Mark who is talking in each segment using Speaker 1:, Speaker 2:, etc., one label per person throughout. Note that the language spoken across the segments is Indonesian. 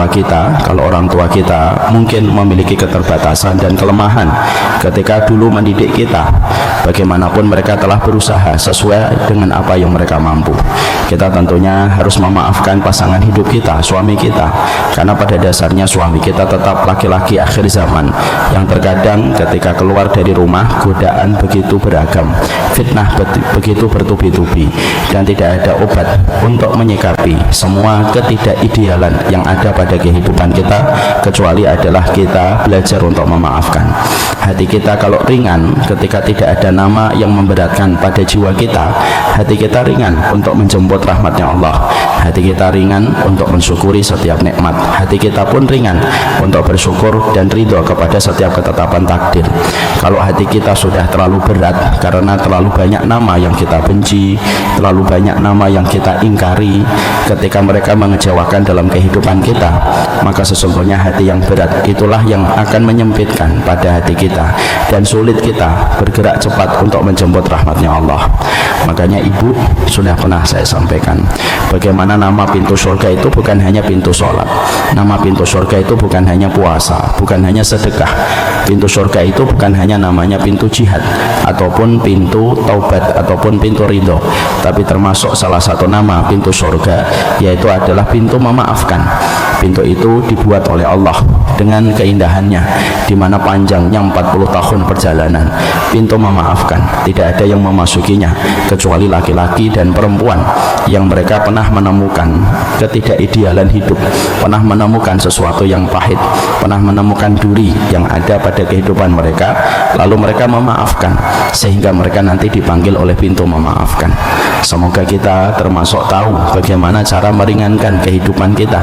Speaker 1: tua kita, kalau orang tua kita mungkin memiliki keterbatasan dan kelemahan ketika dulu mendidik kita, bagaimanapun mereka telah berusaha sesuai dengan apa yang mereka mampu. Kita tentunya harus memaafkan pasangan hidup kita, suami kita, karena pada dasarnya suami kita tetap laki-laki akhir zaman yang terkadang ketika keluar dari rumah godaan begitu beragam, fitnah begitu bertubi-tubi, dan tidak ada obat untuk menyikapi semua ketidakidealan yang ada pada kehidupan kita kecuali adalah kita belajar untuk memaafkan. Hati kita kalau ringan ketika tidak ada nama yang memberatkan pada jiwa kita, hati kita ringan untuk menjemput rahmatnya Allah, hati kita ringan untuk mensyukuri setiap nikmat, hati kita pun ringan untuk bersyukur dan ridho kepada setiap ketetapan takdir. Kalau hati kita sudah terlalu berat karena terlalu banyak nama yang kita benci, terlalu banyak nama yang kita ingkari ketika mereka mengecewakan dalam kehidupan kita, maka sesungguhnya hati yang berat itulah yang akan menyempitkan pada hati kita dan sulit kita bergerak cepat untuk menjemput rahmatnya Allah. Makanya ibu sudah pernah saya sampaikan bagaimana nama pintu surga itu bukan hanya pintu sholat, nama pintu surga itu bukan hanya puasa, bukan hanya sedekah. Pintu surga itu bukan hanya namanya pintu jihad ataupun pintu taubat ataupun pintu ridho, tapi termasuk salah satu nama pintu surga yaitu adalah pintu memaafkan. Pintu itu dibuat oleh Allah dengan keindahannya, di mana panjangnya 40 tahun perjalanan. Pintu memaafkan, tidak ada yang memasukinya kecuali laki-laki dan perempuan yang mereka pernah menemukan ketidakidealan hidup, pernah menemukan sesuatu yang pahit, pernah menemukan duri yang ada pada kehidupan mereka, lalu mereka memaafkan sehingga mereka nanti dipanggil oleh pintu memaafkan. Semoga kita termasuk tahu bagaimana cara meringankan kehidupan kita.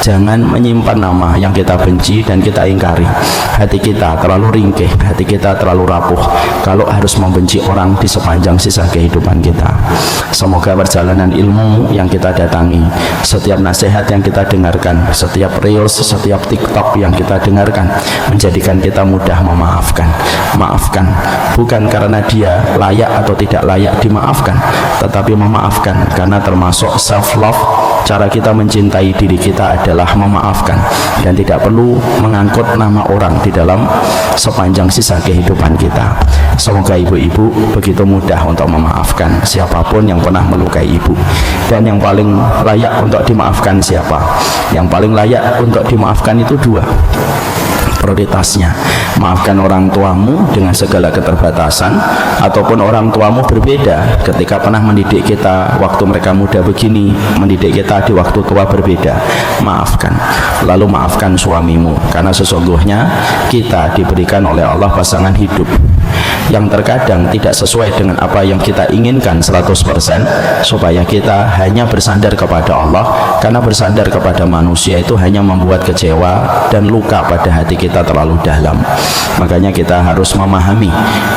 Speaker 1: Jangan menyimpan nama yang kita benci dan kita ingkari. Hati kita terlalu ringkih, hati kita terlalu rapuh kalau harus membenci orang di sepanjang sisa kehidupan kita. Semoga perjalanan ilmu yang kita datangi, setiap nasihat yang kita dengarkan, setiap reels, setiap TikTok yang kita dengarkan menjadikan kita mudah memaafkan. Maafkan bukan karena dia layak atau tidak layak dimaafkan, tetapi memaafkan karena termasuk self love. Cara kita mencintai diri kita adalah memaafkan dan tidak perlu mengangkut nama orang di dalam sepanjang sisa kehidupan kita. Semoga ibu-ibu begitu mudah untuk memaafkan siapapun yang pernah melukai ibu. Dan yang paling layak untuk dimaafkan siapa? Yang paling layak untuk dimaafkan itu dua prioritasnya. Maafkan orang tuamu dengan segala keterbatasan, ataupun orang tuamu berbeda ketika pernah mendidik kita waktu mereka muda begini, mendidik kita di waktu tua berbeda. Maafkan. Lalu maafkan suamimu, karena sesungguhnya kita diberikan oleh Allah pasangan hidup yang terkadang tidak sesuai dengan apa yang kita inginkan 100%, supaya kita hanya bersandar kepada Allah, karena bersandar kepada manusia itu hanya membuat kecewa dan luka pada hati kita terlalu dalam. Makanya kita harus memahami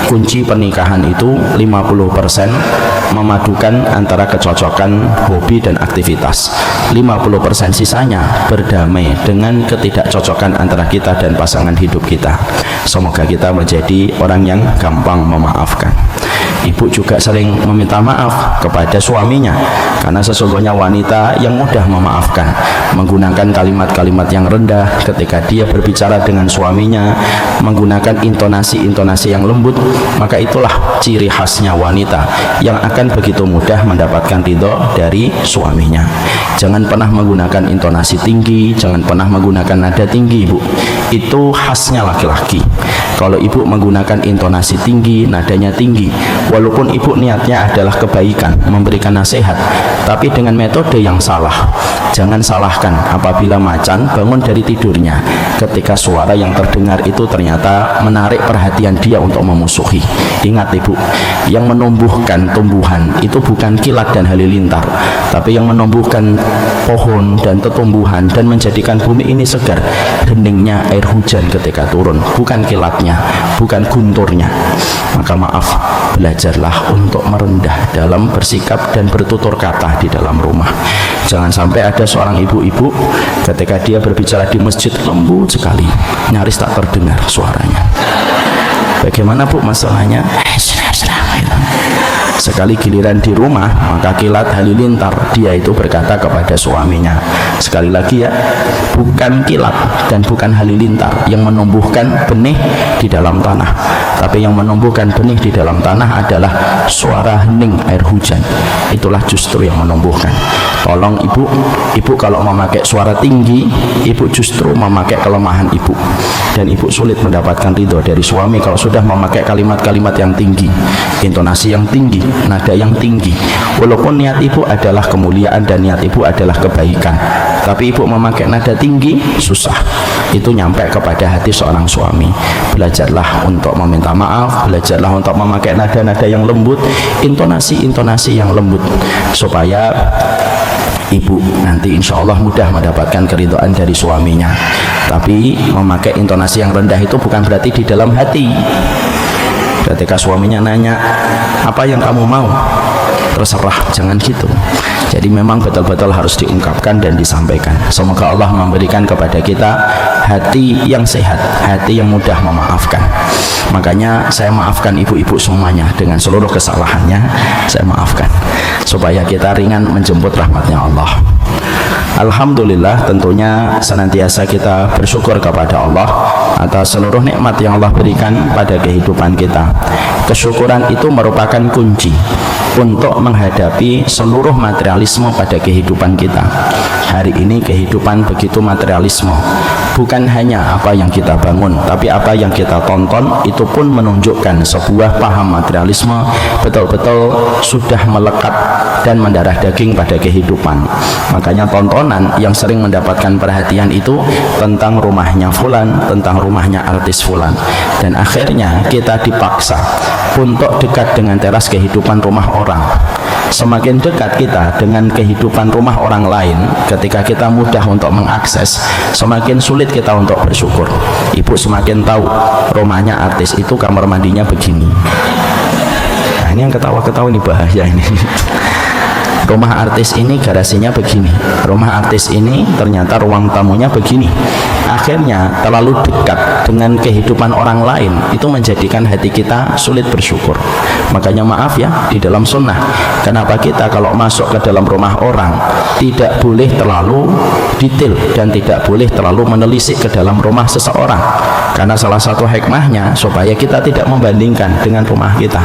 Speaker 1: kunci pernikahan itu 50% memadukan antara kecocokan hobi dan aktivitas, 50% sisanya berdamai dengan ketidakcocokan antara kita dan pasangan hidup kita. Semoga kita menjadi orang yang gampang memaafkan. Ibu juga sering meminta maaf kepada suaminya, karena sesungguhnya wanita yang mudah memaafkan, menggunakan kalimat-kalimat yang rendah ketika dia berbicara dengan suaminya, menggunakan intonasi-intonasi yang lembut, maka itulah ciri khasnya wanita yang akan begitu mudah mendapatkan ridho dari suaminya. Jangan pernah menggunakan intonasi tinggi, jangan pernah menggunakan nada tinggi, ibu. Itu khasnya laki-laki. Kalau ibu menggunakan intonasi tinggi, nadanya tinggi, walaupun ibu niatnya adalah kebaikan, memberikan nasihat, tapi dengan metode yang salah. Jangan salahkan apabila macan bangun dari tidurnya ketika suara yang terdengar itu ternyata menarik perhatian dia untuk memusuhi. Ingat ibu, yang menumbuhkan tumbuhan itu bukan kilat dan halilintar, tapi yang menumbuhkan pohon dan tumbuhan dan menjadikan bumi ini segar, heningnya air hujan ketika turun, bukan kilatnya, bukan gunturnya. Maka maaf, belajarlah untuk merendah dalam bersikap dan bertutur kata di dalam rumah. Jangan sampai ada seorang ibu-ibu ketika dia berbicara di masjid lembut sekali, nyaris tak terdengar suaranya. Bagaimana bu masalahnya? Sekali giliran di rumah, maka kilat halilintar dia itu berkata kepada suaminya, Sekali lagi ya, bukan kilat dan bukan halilintar yang menumbuhkan benih di dalam tanah, tapi yang menumbuhkan benih di dalam tanah adalah suara hening air hujan. Itulah justru yang menumbuhkan. Tolong ibu kalau memakai suara tinggi, ibu justru memakai kelemahan ibu, dan ibu sulit mendapatkan ridho dari suami kalau sudah memakai kalimat-kalimat yang tinggi, intonasi yang tinggi, nada yang tinggi. Walaupun niat ibu adalah kemuliaan dan niat ibu adalah kebaikan, tapi ibu memakai nada tinggi, susah. Itu nyampe kepada hati seorang suami. Belajarlah untuk meminta maaf, belajarlah untuk memakai nada-nada yang lembut, intonasi-intonasi yang lembut, supaya ibu nanti insya Allah mudah mendapatkan keridhaan dari suaminya. Tapi memakai intonasi yang rendah itu bukan berarti di dalam hati. Ketika suaminya nanya, apa yang kamu mau? Terserah, jangan gitu. Jadi memang betul-betul harus diungkapkan dan disampaikan. Semoga Allah memberikan kepada kita hati yang sehat, hati yang mudah memaafkan. Makanya saya maafkan ibu-ibu semuanya, dengan seluruh kesalahannya saya maafkan, supaya kita ringan menjemput rahmatnya Allah. Alhamdulillah, tentunya senantiasa kita bersyukur kepada Allah atas seluruh nikmat yang Allah berikan pada kehidupan kita. Kesyukuran itu merupakan kunci untuk menghadapi seluruh materialisme pada kehidupan kita. Hari ini kehidupan begitu materialisme. Bukan hanya apa yang kita bangun, tapi apa yang kita tonton itu pun menunjukkan sebuah paham materialisme betul-betul sudah melekat dan mendarah daging pada kehidupan. Makanya tontonan yang sering mendapatkan perhatian itu tentang rumahnya fulan, tentang rumahnya artis fulan, dan akhirnya kita dipaksa untuk dekat dengan teras kehidupan rumah orang. Semakin dekat kita dengan kehidupan rumah orang lain, ketika kita mudah untuk mengakses, semakin sulit kita untuk bersyukur. Ibu semakin tahu rumahnya artis itu kamar mandinya begini. Nah, ini yang ketawa-ketawa ini bahaya ini. Rumah artis ini garasinya begini, rumah artis ini ternyata ruang tamunya begini. Akhirnya terlalu dekat dengan kehidupan orang lain itu menjadikan hati kita sulit bersyukur. Makanya maaf ya, di dalam sunnah, kenapa kita kalau masuk ke dalam rumah orang tidak boleh terlalu detail dan tidak boleh terlalu menelisik ke dalam rumah seseorang? Karena salah satu hikmahnya supaya kita tidak membandingkan dengan rumah kita.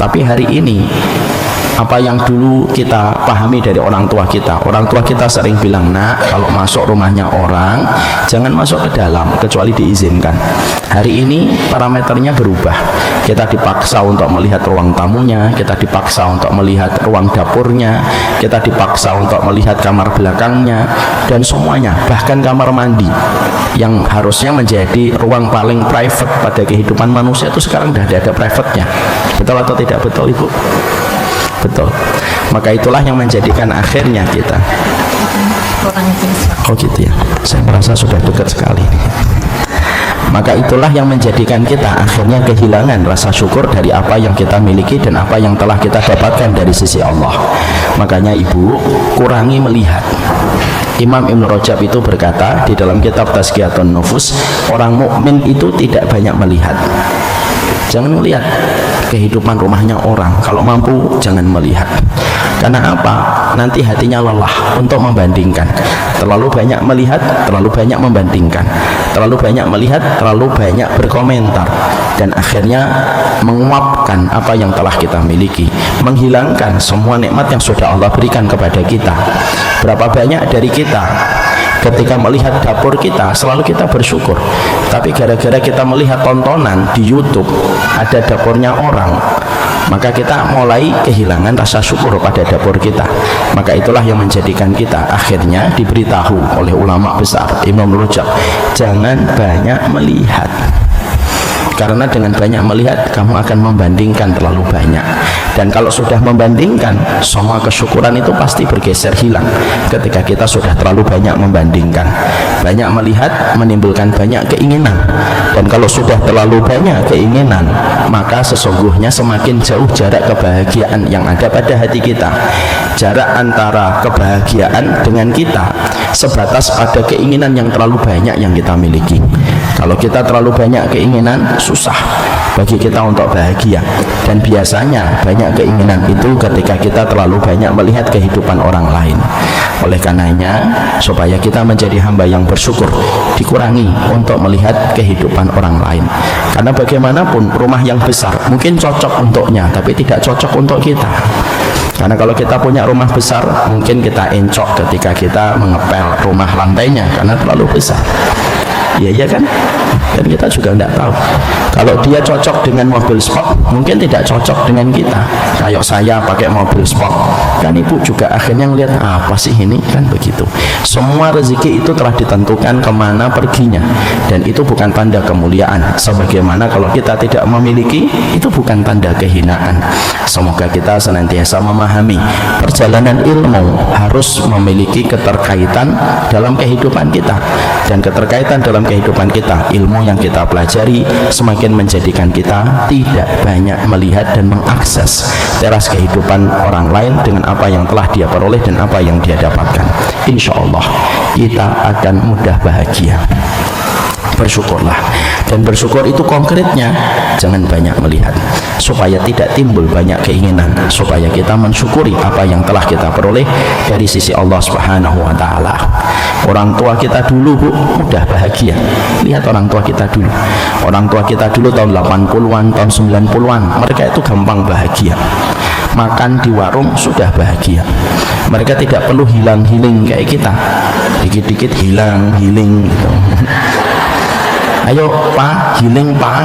Speaker 1: Tapi hari ini apa yang dulu kita pahami dari orang tua kita sering bilang, nak, kalau masuk rumahnya orang jangan masuk ke dalam kecuali diizinkan. Hari ini parameternya berubah. Kita dipaksa untuk melihat ruang tamunya, kita dipaksa untuk melihat ruang dapurnya, kita dipaksa untuk melihat kamar belakangnya, dan semuanya, bahkan kamar mandi yang harusnya menjadi ruang paling private pada kehidupan manusia itu sekarang sudah ada private-nya. Betul atau tidak betul, Ibu? Betul. Maka itulah yang menjadikan akhirnya kita. Oh gitu ya. Saya merasa sudah dekat sekali. Maka itulah yang menjadikan kita akhirnya kehilangan rasa syukur dari apa yang kita miliki dan apa yang telah kita dapatkan dari sisi Allah. Makanya ibu, kurangi melihat. Imam Ibn Rajab itu berkata di dalam kitab Tazkiyatun Nufus, orang mukmin itu tidak banyak melihat. Jangan melihat kehidupan rumahnya orang. Kalau mampu jangan melihat. Karena apa? Nanti hatinya lelah untuk membandingkan. Terlalu banyak melihat, terlalu banyak membandingkan. Terlalu banyak melihat, terlalu banyak berkomentar, dan akhirnya menguapkan apa yang telah kita miliki, menghilangkan semua nikmat yang sudah Allah berikan kepada kita. Berapa banyak dari kita ketika melihat dapur kita selalu kita bersyukur, tapi gara-gara kita melihat tontonan di YouTube ada dapurnya orang, maka kita mulai kehilangan rasa syukur pada dapur kita. Maka itulah yang menjadikan kita akhirnya diberitahu oleh ulama besar Imam Rajab, jangan banyak melihat. Karena dengan banyak melihat kamu akan membandingkan terlalu banyak, dan kalau sudah membandingkan semua kesyukuran itu pasti bergeser hilang ketika kita sudah terlalu banyak membandingkan. Banyak melihat menimbulkan banyak keinginan, dan kalau sudah terlalu banyak keinginan maka sesungguhnya semakin jauh jarak kebahagiaan yang ada pada hati kita. Jarak antara kebahagiaan dengan kita sebatas pada keinginan yang terlalu banyak yang kita miliki. Kalau kita terlalu banyak keinginan, susah bagi kita untuk bahagia. Dan biasanya banyak keinginan itu ketika kita terlalu banyak melihat kehidupan orang lain. Oleh karenanya, supaya kita menjadi hamba yang bersyukur, dikurangi untuk melihat kehidupan orang lain. Karena bagaimanapun rumah yang besar mungkin cocok untuknya, tapi tidak cocok untuk kita. Karena kalau kita punya rumah besar, mungkin kita encok ketika kita mengepel rumah lantainya karena terlalu besar. Iya kan? Dan kita juga tidak tahu. Kalau dia cocok dengan mobil sport, mungkin tidak cocok dengan kita. Kayak saya pakai mobil sport, kan ibu juga akhirnya ngelihat apa sih ini, kan begitu. Semua rezeki itu telah ditentukan kemana perginya, dan itu bukan tanda kemuliaan. Sebagaimana kalau kita tidak memiliki, itu bukan tanda kehinaan. Semoga kita senantiasa memahami perjalanan ilmu harus memiliki keterkaitan dalam kehidupan kita, dan keterkaitan dalam kehidupan kita, ilmu yang kita pelajari semakin menjadikan kita tidak banyak melihat dan mengakses teras kehidupan orang lain dengan apa yang telah dia peroleh dan apa yang dia dapatkan. Insya Allah kita akan mudah bahagia. Bersyukurlah, dan bersyukur itu konkretnya jangan banyak melihat, supaya tidak timbul banyak keinginan, supaya kita mensyukuri apa yang telah kita peroleh dari sisi Allah Subhanahu wa Ta'ala. Orang tua kita dulu, Bu, mudah bahagia. Lihat orang tua kita dulu. Orang tua kita dulu tahun 80-an, tahun 90-an, mereka itu gampang bahagia. Makan di warung sudah bahagia. Mereka tidak perlu hilang-hiling kayak kita, dikit-dikit hilang-hiling gitu. Ayo Pak, healing Pak.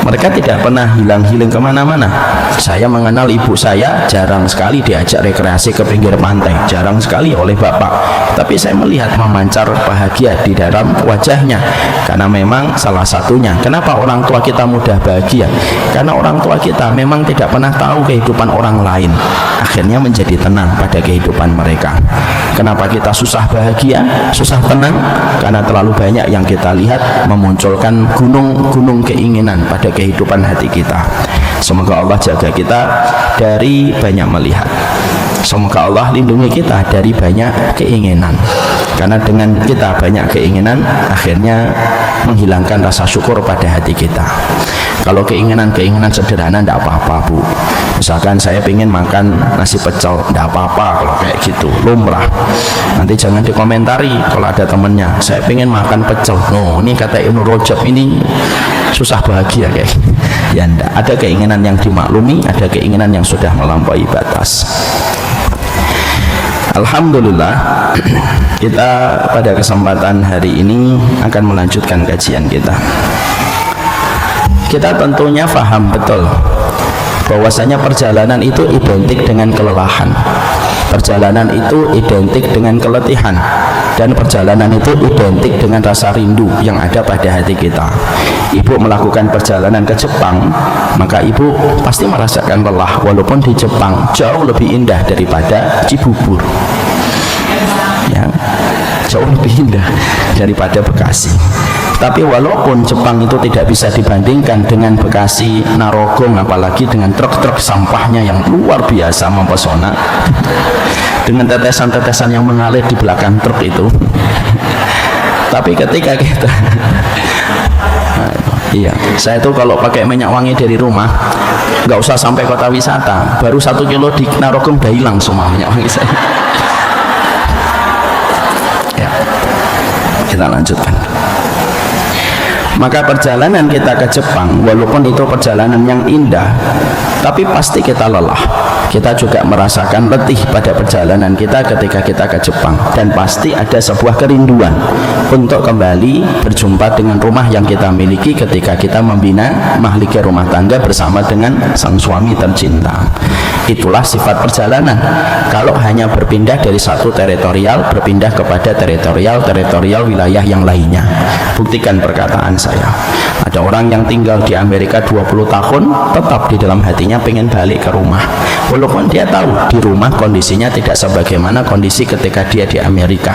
Speaker 1: Mereka tidak pernah hilang-hiling kemana-mana. Saya mengenal ibu saya jarang sekali diajak rekreasi ke pinggir pantai, jarang sekali oleh bapak. Tapi saya melihat memancar bahagia di dalam wajahnya. Karena memang salah satunya, kenapa orang tua kita mudah bahagia? Karena orang tua kita memang tidak pernah tahu kehidupan orang lain, akhirnya menjadi tenang pada kehidupan mereka. Kenapa kita susah bahagia, susah tenang? Karena terlalu banyak yang kita lihat memunculkan gunung-gunung keinginan pada kehidupan hati kita. Semoga Allah jaga kita dari banyak melihat. Semoga Allah lindungi kita dari banyak keinginan. Karena dengan kita banyak keinginan, akhirnya menghilangkan rasa syukur pada hati kita. Kalau keinginan-keinginan sederhana tidak apa-apa, Bu. Misalkan saya ingin makan nasi pecel, tidak apa-apa kalau kayak gitu, lumrah. Nanti jangan dikomentari kalau ada temennya, saya ingin makan pecel. Oh, ini kata Ibnu Rajab ini susah bahagia kayak gitu. Ya enggak, ada keinginan yang dimaklumi, ada keinginan yang sudah melampaui batas. Alhamdulillah, kita pada kesempatan hari ini akan melanjutkan kajian kita. Kita tentunya paham betul bahwasanya perjalanan itu identik dengan kelelahan, perjalanan itu identik dengan keletihan, dan perjalanan itu identik dengan rasa rindu yang ada pada hati kita. Ibu melakukan perjalanan ke Jepang, maka ibu pasti merasakan lelah, walaupun di Jepang jauh lebih indah daripada Cibubur, ya, jauh lebih indah daripada Bekasi. Tapi walaupun Jepang itu tidak bisa dibandingkan dengan Bekasi, Narogong, apalagi dengan truk-truk sampahnya yang luar biasa mempesona, dengan tetesan-tetesan yang mengalir di belakang truk itu. Tapi ketika kita iya, saya tuh kalau pakai minyak wangi dari rumah, nggak usah sampai kota wisata, baru 1 kilo di Narogong udah hilang semua minyak wangi saya. Ya, kita lanjutkan. Maka perjalanan kita ke Jepang, walaupun itu perjalanan yang indah, tapi pasti kita lelah. Kita juga merasakan letih pada perjalanan kita ketika kita ke Jepang, dan pasti ada sebuah kerinduan untuk kembali berjumpa dengan rumah yang kita miliki ketika kita membina mahlika rumah tangga bersama dengan sang suami tercinta. Itulah sifat perjalanan. Kalau hanya berpindah dari satu teritorial berpindah kepada teritorial wilayah yang lainnya. Buktikan perkataan saya. Ada orang yang tinggal di Amerika 20 tahun tetap di dalam hatinya pengen balik ke rumah, walaupun dia tahu di rumah kondisinya tidak sebagaimana kondisi ketika dia di Amerika,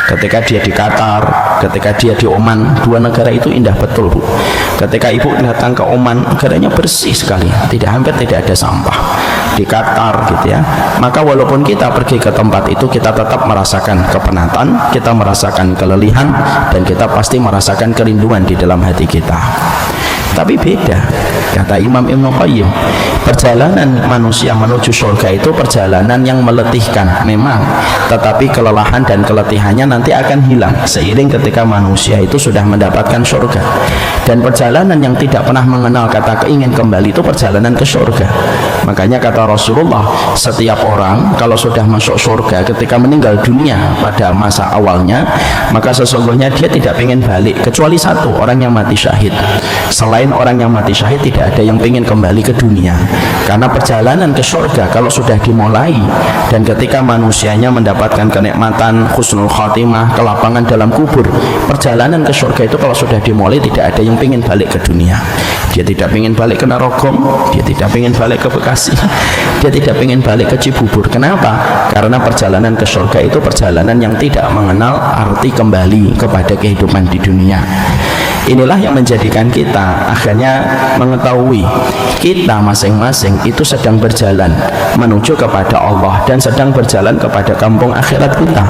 Speaker 1: ketika dia di Qatar, ketika dia di Oman. Dua negara itu indah betul, Bu. Ketika ibu datang ke Oman, negaranya bersih sekali, hampir tidak ada sampah. Di Qatar gitu ya. Maka walaupun kita pergi ke tempat itu, kita tetap merasakan kepenatan, kita merasakan kelelihan, dan kita pasti merasakan kerinduan di dalam hati kita. Tapi beda, kata Imam Ibnu Qayyim, Perjalanan manusia menuju surga itu perjalanan yang meletihkan memang, tetapi kelelahan dan keletihannya nanti akan hilang seiring ketika manusia itu sudah mendapatkan surga. Dan perjalanan yang tidak pernah mengenal kata keingin kembali itu perjalanan ke surga. Makanya kata Rasulullah, setiap orang kalau sudah masuk surga ketika meninggal dunia pada masa awalnya, maka sesungguhnya dia tidak ingin balik, kecuali satu, orang yang mati syahid. Selain orang yang mati syahid tidak ada yang ingin kembali ke dunia. Karena perjalanan ke surga kalau sudah dimulai dan ketika manusianya mendapatkan kenikmatan husnul khatimah, kelapangan dalam kubur, perjalanan ke surga itu kalau sudah dimulai tidak ada yang ingin balik ke dunia. Dia tidak ingin balik ke Narogong, dia tidak ingin balik ke Bekasi, dia tidak ingin balik ke Cibubur. Kenapa? Karena perjalanan ke surga itu perjalanan yang tidak mengenal arti kembali kepada kehidupan di dunia. Inilah yang menjadikan kita akhirnya mengetahui kita masing-masing itu sedang berjalan menuju kepada Allah dan sedang berjalan kepada kampung akhirat kita.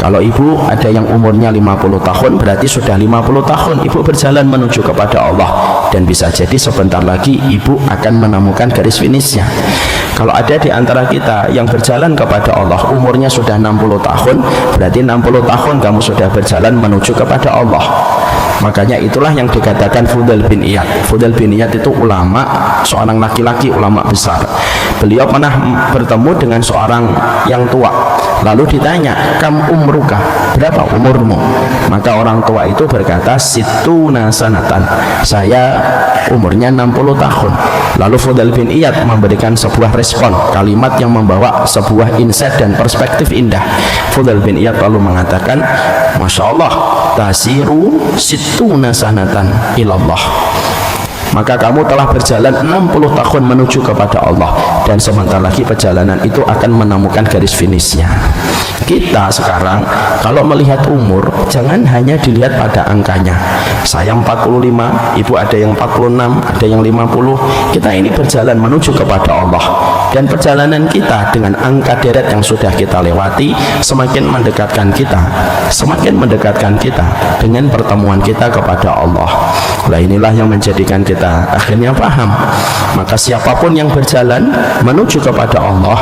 Speaker 1: Kalau ibu ada yang umurnya 50 tahun, berarti sudah 50 tahun ibu berjalan menuju kepada Allah, dan bisa jadi sebentar lagi ibu akan menemukan garis finishnya. Kalau ada di antara kita yang berjalan kepada Allah umurnya sudah 60 tahun, berarti 60 tahun kamu sudah berjalan menuju kepada Allah. Makanya itulah yang dikatakan Fudail bin Iyad. Fudail bin Iyad itu ulama, seorang laki-laki ulama besar. Beliau pernah bertemu dengan seorang yang tua. Lalu ditanya, "Kam umruka?" Berapa umurmu? Maka orang tua itu berkata, "Situna sanatan." Saya umurnya 60 tahun. Lalu Fudail bin Iyad memberikan sebuah respon, kalimat yang membawa sebuah insight dan perspektif indah. Fudail bin Iyad lalu mengatakan, "Masya Allah, tasiru situna sanatan ilallah." Maka kamu telah berjalan 60 tahun menuju kepada Allah, dan sebentar lagi perjalanan itu akan menemukan garis finishnya. Kita sekarang kalau melihat umur, jangan hanya dilihat pada angkanya. Saya 45, ibu ada yang 46, ada yang 50. Kita ini berjalan menuju kepada Allah, dan perjalanan kita dengan angka deret yang sudah kita lewati semakin mendekatkan kita dengan pertemuan kita kepada Allah. Nah, inilah yang menjadikan kita akhirnya paham. Maka siapapun yang berjalan menuju kepada Allah,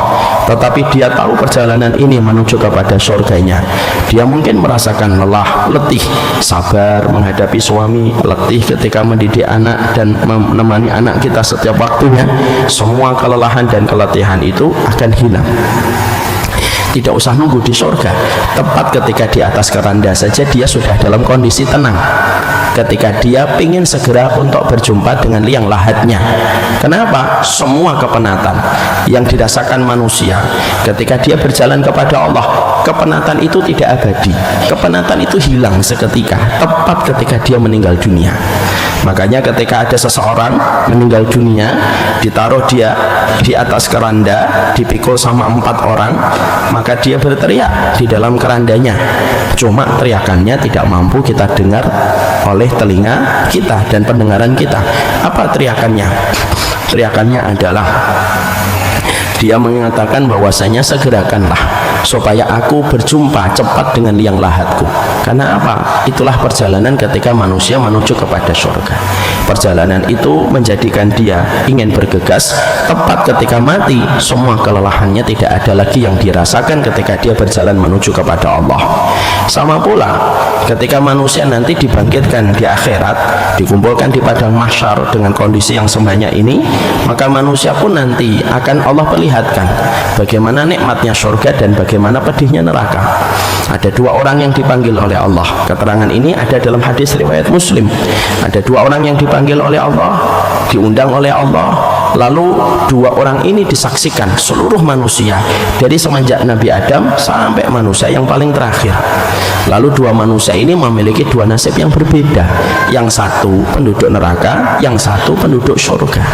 Speaker 1: tetapi dia tahu perjalanan ini menuju kepada surganya, dia mungkin merasakan lelah, letih, sabar menghadapi suami, letih ketika mendidik anak dan menemani anak kita setiap waktunya. Semua kelelahan dan keletihan itu akan hilang. Tidak usah nunggu di surga, tepat ketika di atas keranda saja dia sudah dalam kondisi tenang. Ketika dia ingin segera untuk berjumpa dengan liang lahatnya. Kenapa? Semua kepenatan yang dirasakan manusia ketika dia berjalan kepada Allah, kepenatan itu tidak abadi, kepenatan itu hilang seketika, tepat ketika dia meninggal dunia. Makanya ketika ada seseorang meninggal dunia, ditaruh dia di atas keranda, dipikul sama 4 orang, maka dia berteriak di dalam kerandanya. Cuma teriakannya tidak mampu kita dengar oleh telinga kita dan pendengaran kita. Apa teriakannya? Teriakannya adalah dia mengatakan bahwasanya segerakanlah supaya aku berjumpa cepat dengan liang lahatku. Karena apa? Itulah perjalanan ketika manusia menuju kepada surga. Perjalanan itu menjadikan dia ingin bergegas. Tepat ketika mati, semua kelelahannya tidak ada lagi yang dirasakan ketika dia berjalan menuju kepada Allah. Sama pula ketika manusia nanti dibangkitkan di akhirat, dikumpulkan di padang mahsyar dengan kondisi yang sebanyak ini, maka manusia pun nanti akan Allah perlihatkan bagaimana nikmatnya surga dan bagaimana pedihnya neraka. Ada 2 orang yang dipanggil oleh Allah. Keterangan ini ada dalam hadis riwayat Muslim. Ada 2 orang yang dipanggil oleh Allah, diundang oleh Allah. Lalu 2 orang ini disaksikan seluruh manusia dari semenjak Nabi Adam sampai manusia yang paling terakhir. Lalu 2 manusia ini memiliki 2 nasib yang berbeda. Yang satu penduduk neraka, yang satu penduduk surga.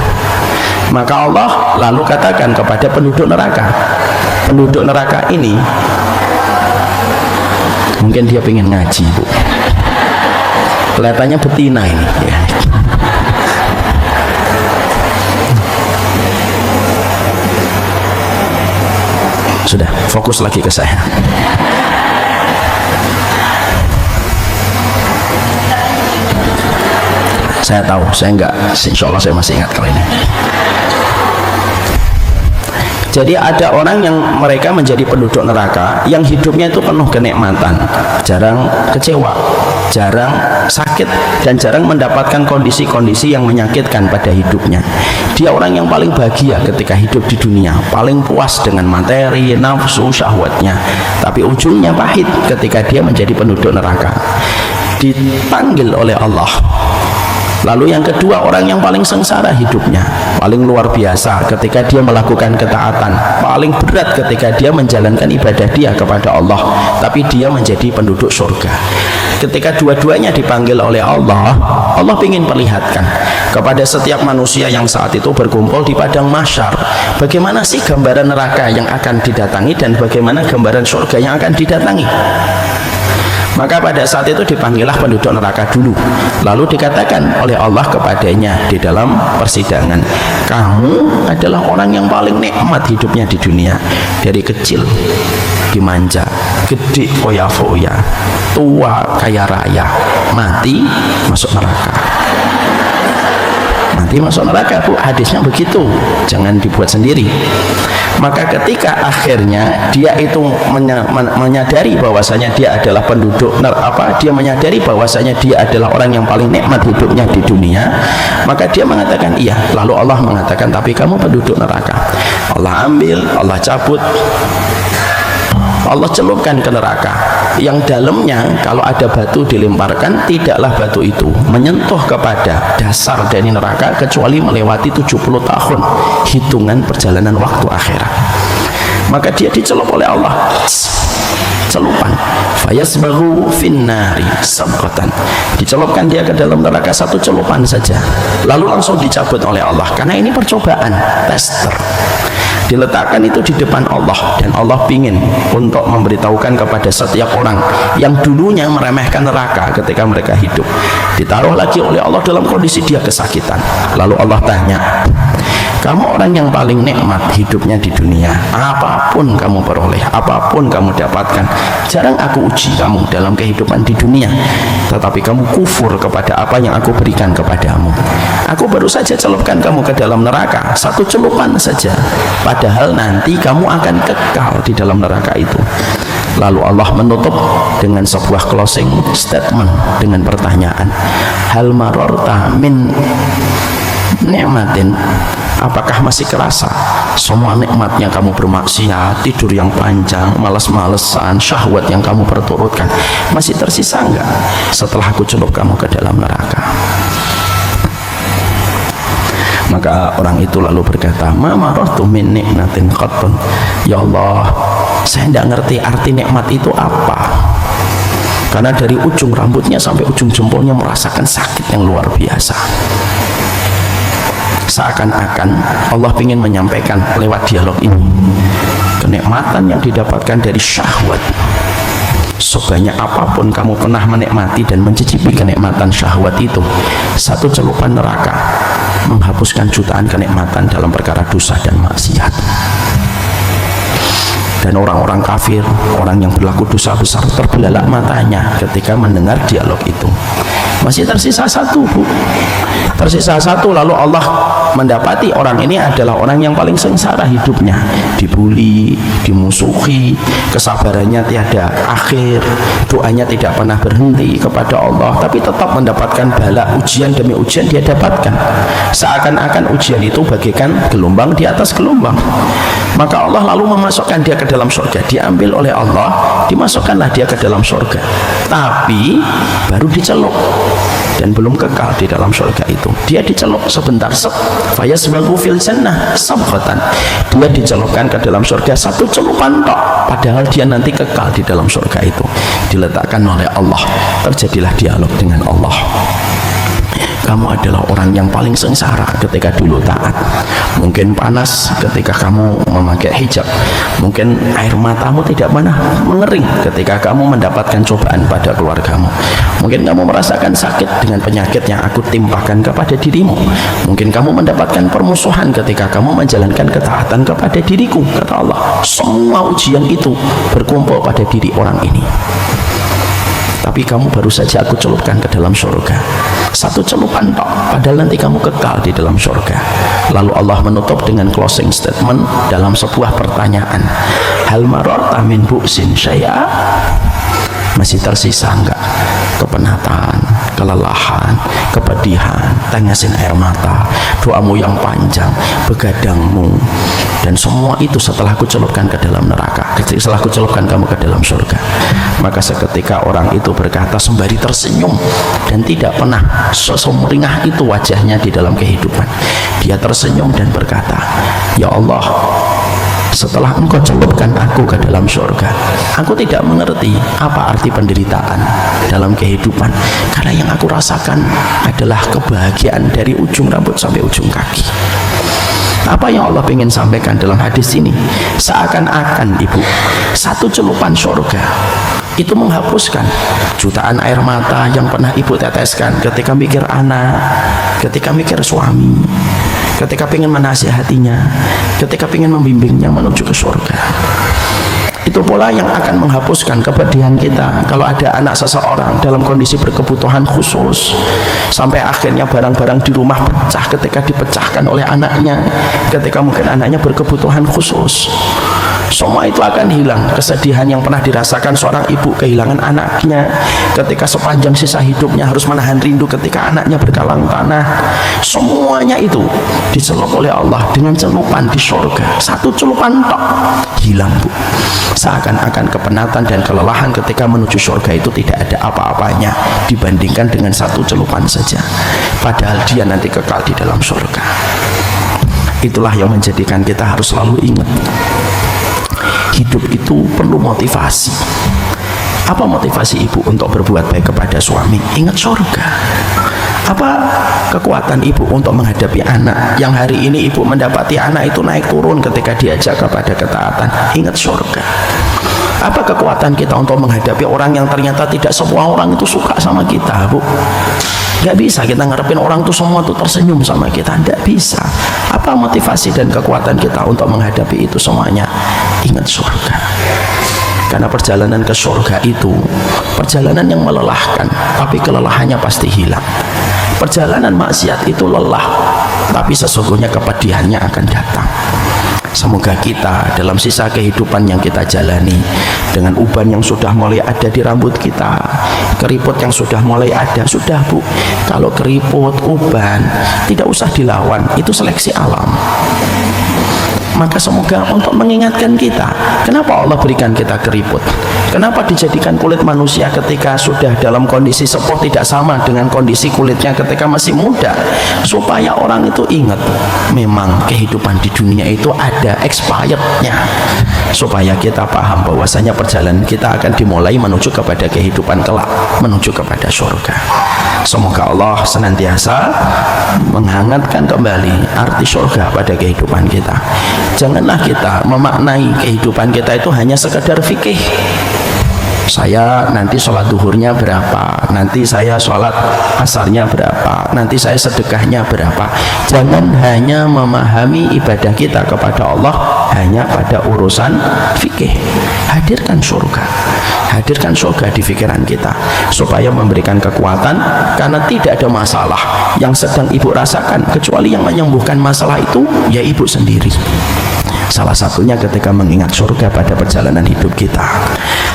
Speaker 1: Maka Allah lalu katakan kepada penduduk neraka ini, mungkin dia pengen ngaji, Bu, kelihatannya betina ini ya. Sudah, fokus lagi ke saya. Saya tahu, saya enggak, insya Allah saya masih ingat kali ini. Jadi ada orang yang mereka menjadi penduduk neraka yang hidupnya itu penuh kenikmatan, jarang kecewa, jarang sakit, dan jarang mendapatkan kondisi-kondisi yang menyakitkan pada hidupnya. Dia orang yang paling bahagia ketika hidup di dunia, paling puas dengan materi, nafsu, syahwatnya. Tapi ujungnya pahit ketika dia menjadi penduduk neraka, dipanggil oleh Allah. Lalu yang kedua, orang yang paling sengsara hidupnya, paling luar biasa ketika dia melakukan ketaatan, paling berat ketika dia menjalankan ibadah dia kepada Allah, tapi dia menjadi penduduk surga. Ketika dua-duanya dipanggil oleh Allah, Allah ingin perlihatkan kepada setiap manusia yang saat itu berkumpul di padang mahsyar, bagaimana sih gambaran neraka yang akan didatangi dan bagaimana gambaran surga yang akan didatangi. Maka pada saat itu dipanggillah penduduk neraka dulu, lalu dikatakan oleh Allah kepadanya di dalam persidangan, kamu adalah orang yang paling nikmat hidupnya di dunia. Dari kecil dimanja, gede foya-foya, tua kaya raya, mati masuk neraka. Mati masuk neraka, Bu, hadisnya begitu, jangan dibuat sendiri. Maka ketika akhirnya dia itu menyadari bahwasanya dia adalah penduduk dia menyadari bahwasanya dia adalah orang yang paling nikmat hidupnya di dunia, maka dia mengatakan iya. Lalu Allah mengatakan, tapi kamu penduduk neraka. Allah ambil, Allah cabut, Allah celupkan ke neraka, yang dalamnya kalau ada batu dilemparkan, tidaklah batu itu menyentuh kepada dasar dari neraka kecuali melewati 70 tahun hitungan perjalanan waktu akhirat. Maka dia dicelup oleh Allah, celupan, fayasbahu finnari sabqatan, dicelupkan dia ke dalam neraka satu celupan saja, lalu langsung dicabut oleh Allah, karena ini percobaan, tester. Diletakkan itu di depan Allah, dan Allah ingin untuk memberitahukan kepada setiap orang yang dulunya meremehkan neraka ketika mereka hidup, ditaruh lagi oleh Allah dalam kondisi dia kesakitan. Lalu Allah tanya, kamu orang yang paling nikmat hidupnya di dunia, apapun kamu peroleh, apapun kamu dapatkan, jarang aku uji kamu dalam kehidupan di dunia, tetapi kamu kufur kepada apa yang aku berikan kepadamu. Aku baru saja celupkan kamu ke dalam neraka, satu celupan saja, padahal nanti kamu akan kekal di dalam neraka itu. Lalu Allah menutup dengan sebuah closing statement dengan pertanyaan, hal marorta min nikmatin, apakah masih kerasa semua nikmatnya kamu bermaksiat, tidur yang panjang, malas-malesan, syahwat yang kamu perturutkan, masih tersisa enggak setelah aku celup kamu ke dalam neraka? Maka orang itu lalu berkata, ma marartu min nikmatin qattun, ya Allah, saya tidak ngerti arti nikmat itu apa, karena dari ujung rambutnya sampai ujung jempolnya merasakan sakit yang luar biasa. Seakan-akan Allah ingin menyampaikan lewat dialog ini kenikmatan yang didapatkan dari syahwat. Sebanyak apapun kamu pernah menikmati dan mencicipi kenikmatan syahwat itu, satu celupan neraka menghapuskan jutaan kenikmatan dalam perkara dosa dan maksiat. Dan orang-orang kafir, orang yang berlaku dosa besar, terbelalak matanya ketika mendengar dialog itu. Masih tersisa satu, Bu, tersisa satu. Lalu Allah mendapati orang ini adalah orang yang paling sengsara hidupnya, dibully, dimusuhi, kesabarannya tiada akhir, doanya tidak pernah berhenti kepada Allah, tapi tetap mendapatkan bala, ujian demi ujian dia dapatkan. Seakan-akan ujian itu bagaikan gelombang di atas gelombang. Maka Allah lalu memasukkan dia ke dalam surga, diambil oleh Allah, dimasukkanlah dia ke dalam surga, tapi baru dicelup dan belum kekal di dalam surga itu. Dia dicelup sebentar, fayasbahu fil jannah sabqatan, dia dicelupkan ke dalam surga satu celupan tok, padahal dia nanti kekal di dalam surga itu. Diletakkan oleh Allah, terjadilah dialog dengan Allah. Kamu adalah orang yang paling sengsara ketika dulu taat. Mungkin panas ketika kamu memakai hijab, mungkin air matamu tidak pernah mengering ketika kamu mendapatkan cobaan pada keluargamu, mungkin kamu merasakan sakit dengan penyakit yang aku timpakan kepada dirimu, mungkin kamu mendapatkan permusuhan ketika kamu menjalankan ketaatan kepada diriku. Kata Allah, semua ujian itu berkumpul pada diri orang ini, tapi kamu baru saja aku celupkan ke dalam surga. Satu celupan tok, padahal nanti kamu kekal di dalam surga. Lalu Allah menutup dengan closing statement dalam sebuah pertanyaan, hal mararta min bu'sin syai'a, masih tersisa enggak kepenatan, kelelahan, kepedihan, tangisin air mata, doamu yang panjang, begadangmu, dan semua itu setelah aku celupkan ke dalam neraka, setelah aku celupkan kamu ke dalam surga. Maka seketika orang itu berkata sembari tersenyum, dan tidak pernah sesumringah itu wajahnya di dalam kehidupan, dia tersenyum dan berkata, ya Allah, setelah engkau celupkan aku ke dalam surga, aku tidak mengerti apa arti penderitaan dalam kehidupan, karena yang aku rasakan adalah kebahagiaan dari ujung rambut sampai ujung kaki. Apa yang Allah ingin sampaikan dalam hadis ini? Seakan-akan ibu, satu celupan surga itu menghapuskan jutaan air mata yang pernah ibu teteskan ketika mikir anak, ketika mikir suami, ketika ingin menasihatinya, ketika ingin membimbingnya menuju ke surga. Itu pula yang akan menghapuskan kepedihan kita kalau ada anak seseorang dalam kondisi berkebutuhan khusus, sampai akhirnya barang-barang di rumah pecah ketika dipecahkan oleh anaknya, ketika mungkin anaknya berkebutuhan khusus. Semua itu akan hilang. Kesedihan yang pernah dirasakan seorang ibu kehilangan anaknya, ketika sepanjang sisa hidupnya harus menahan rindu ketika anaknya berkalang tanah, semuanya itu dicelup oleh Allah dengan celupan di surga. Satu celupan tok, hilang bu. Seakan-akan kepenatan dan kelelahan ketika menuju surga itu tidak ada apa-apanya dibandingkan dengan satu celupan saja, padahal dia nanti kekal di dalam surga. Itulah yang menjadikan kita harus selalu ingat, hidup itu perlu motivasi. Apa motivasi ibu untuk berbuat baik kepada suami? Ingat surga. Apa kekuatan ibu untuk menghadapi anak yang hari ini ibu mendapati anak itu naik turun ketika diajak kepada ketaatan? Ingat surga. Apa kekuatan kita untuk menghadapi orang yang ternyata tidak semua orang itu suka sama kita, bu? Gak bisa kita ngarepin orang itu semua itu tersenyum sama kita, tidak bisa. Apa motivasi dan kekuatan kita untuk menghadapi itu semuanya? Ingat surga. Karena perjalanan ke surga itu perjalanan yang melelahkan, tapi kelelahannya pasti hilang. Perjalanan maksiat itu lelah, tapi sesungguhnya kepedihannya akan datang. Semoga kita dalam sisa kehidupan yang kita jalani, dengan uban yang sudah mulai ada di rambut kita, keriput yang sudah mulai ada, sudah bu, kalau keriput, uban tidak usah dilawan, itu seleksi alam. Maka semoga untuk mengingatkan kita, kenapa Allah berikan kita keriput, kenapa dijadikan kulit manusia ketika sudah dalam kondisi sepuh tidak sama dengan kondisi kulitnya ketika masih muda, supaya orang itu ingat memang kehidupan di dunia itu ada expirednya, supaya kita paham bahwasanya perjalanan kita akan dimulai menuju kepada kehidupan kelak, menuju kepada surga. Semoga Allah senantiasa menghangatkan kembali arti surga pada kehidupan kita. Janganlah kita memaknai kehidupan kita itu hanya sekedar fikih. Saya nanti sholat duhurnya berapa, nanti saya sholat asarnya berapa, nanti saya sedekahnya berapa. Jangan hanya memahami ibadah kita kepada Allah hanya pada urusan fikih. Hadirkan surga, hadirkan surga di pikiran kita, supaya memberikan kekuatan. Karena tidak ada masalah yang sedang ibu rasakan kecuali yang menyembuhkan masalah itu ya ibu sendiri. Salah satunya ketika mengingat surga pada perjalanan hidup kita.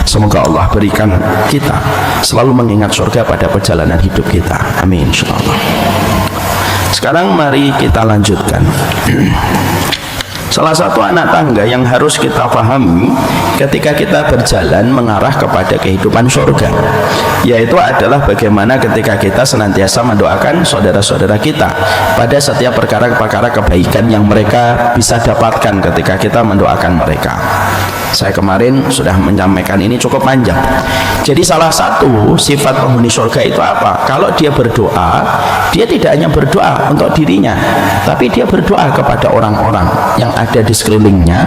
Speaker 1: Semoga Allah berikan kita selalu mengingat surga pada perjalanan hidup kita. Amin insyaallah. Sekarang mari kita lanjutkan. Salah satu anak tangga yang harus kita pahami ketika kita berjalan mengarah kepada kehidupan surga, yaitu adalah bagaimana ketika kita senantiasa mendoakan saudara-saudara kita pada setiap perkara-perkara kebaikan yang mereka bisa dapatkan ketika kita mendoakan mereka. Saya kemarin sudah menyampaikan ini cukup panjang. Jadi salah satu sifat penghuni surga itu apa? Kalau dia berdoa, dia tidak hanya berdoa untuk dirinya, tapi dia berdoa kepada orang-orang yang ada di sekelilingnya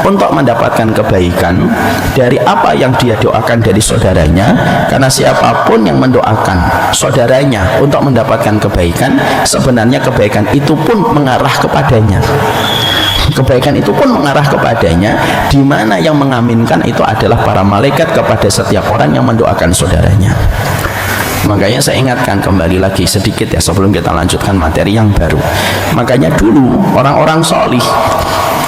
Speaker 1: untuk mendapatkan kebaikan dari apa yang dia doakan dari saudaranya. Karena siapapun yang mendoakan saudaranya untuk mendapatkan kebaikan, sebenarnya kebaikan itu pun mengarah kepadanya. Kebaikan itu pun mengarah kepadanya, di mana yang mengaminkan itu adalah para malaikat kepada setiap orang yang mendoakan saudaranya. Makanya saya ingatkan kembali lagi sedikit ya sebelum kita lanjutkan materi yang baru. Makanya dulu orang-orang solih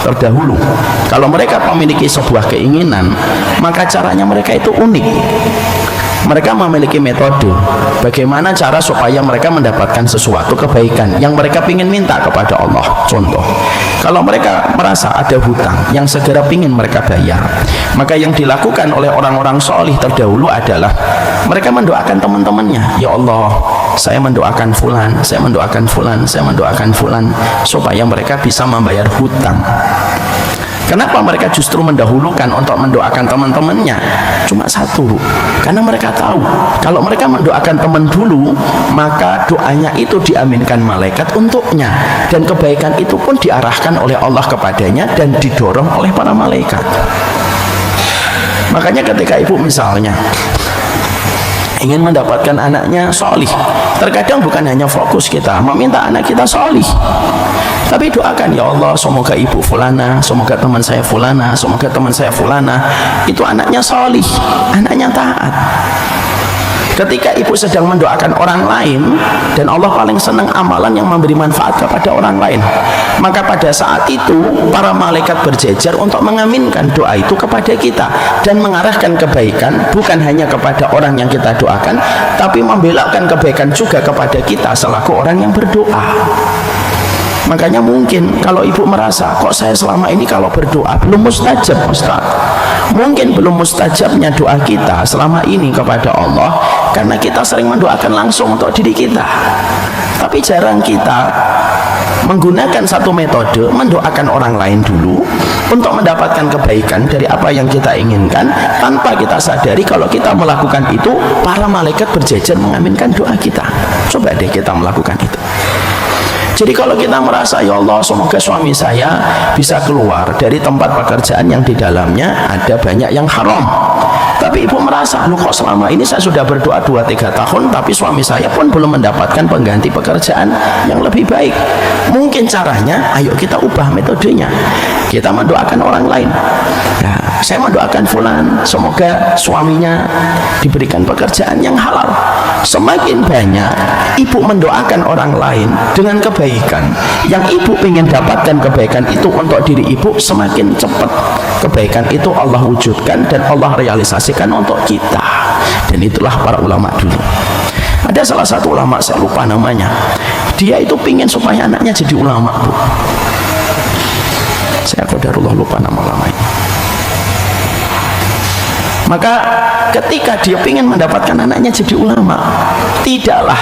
Speaker 1: terdahulu, kalau mereka memiliki sebuah keinginan, maka caranya mereka itu unik. Mereka memiliki metode bagaimana cara supaya mereka mendapatkan sesuatu kebaikan yang mereka ingin minta kepada Allah. Contoh, kalau mereka merasa ada hutang yang segera ingin mereka bayar, maka yang dilakukan oleh orang-orang solih terdahulu adalah mereka mendoakan teman-temannya. Ya Allah, saya mendoakan fulan, saya mendoakan fulan, saya mendoakan fulan, supaya mereka bisa membayar hutang. Kenapa mereka justru mendahulukan untuk mendoakan teman-temannya? Cuma satu, karena mereka tahu kalau mereka mendoakan teman dulu, maka doanya itu diaminkan malaikat untuknya, dan kebaikan itu pun diarahkan oleh Allah kepadanya dan didorong oleh para malaikat. Makanya ketika ibu misalnya ingin mendapatkan anaknya solih, terkadang bukan hanya fokus kita meminta anak kita solih, tapi doakan, ya Allah, semoga ibu fulana, semoga teman saya fulana, semoga teman saya fulana itu anaknya solih, anaknya taat. Ketika ibu sedang mendoakan orang lain, dan Allah paling senang amalan yang memberi manfaat kepada orang lain, maka pada saat itu para malaikat berjejer untuk mengaminkan doa itu kepada kita dan mengarahkan kebaikan bukan hanya kepada orang yang kita doakan, tapi membelokkan kebaikan juga kepada kita selaku orang yang berdoa. Makanya mungkin kalau ibu merasa, kok saya selama ini kalau berdoa belum mustajab, Ustaz. Mungkin belum mustajabnya doa kita selama ini kepada Allah karena kita sering mendoakan langsung untuk diri kita, tapi jarang kita menggunakan satu metode mendoakan orang lain dulu untuk mendapatkan kebaikan dari apa yang kita inginkan, tanpa kita sadari kalau kita melakukan itu para malaikat berjejer mengaminkan doa kita. Coba deh kita melakukan itu. Jadi kalau kita merasa, ya Allah, semoga suami saya bisa keluar dari tempat pekerjaan yang di dalamnya ada banyak yang haram, tapi ibu merasa, loh kok selama ini saya sudah berdoa 2-3 tahun tapi suami saya pun belum mendapatkan pengganti pekerjaan yang lebih baik. Mungkin caranya, ayo kita ubah metodenya, kita mendoakan orang lain. Nah, saya mendoakan fulan, semoga suaminya diberikan pekerjaan yang halal. Semakin banyak ibu mendoakan orang lain dengan kebaikan yang ibu ingin dapatkan kebaikan itu untuk diri ibu, semakin cepat kebaikan itu Allah wujudkan dan Allah realisasikan untuk kita. Dan itulah para ulama dulu. Ada salah satu ulama, saya lupa namanya, dia itu pingin supaya anaknya jadi ulama, Bu. Saya qadarullah lupa nama ulamanya. Maka ketika dia ingin mendapatkan anaknya jadi ulama, tidaklah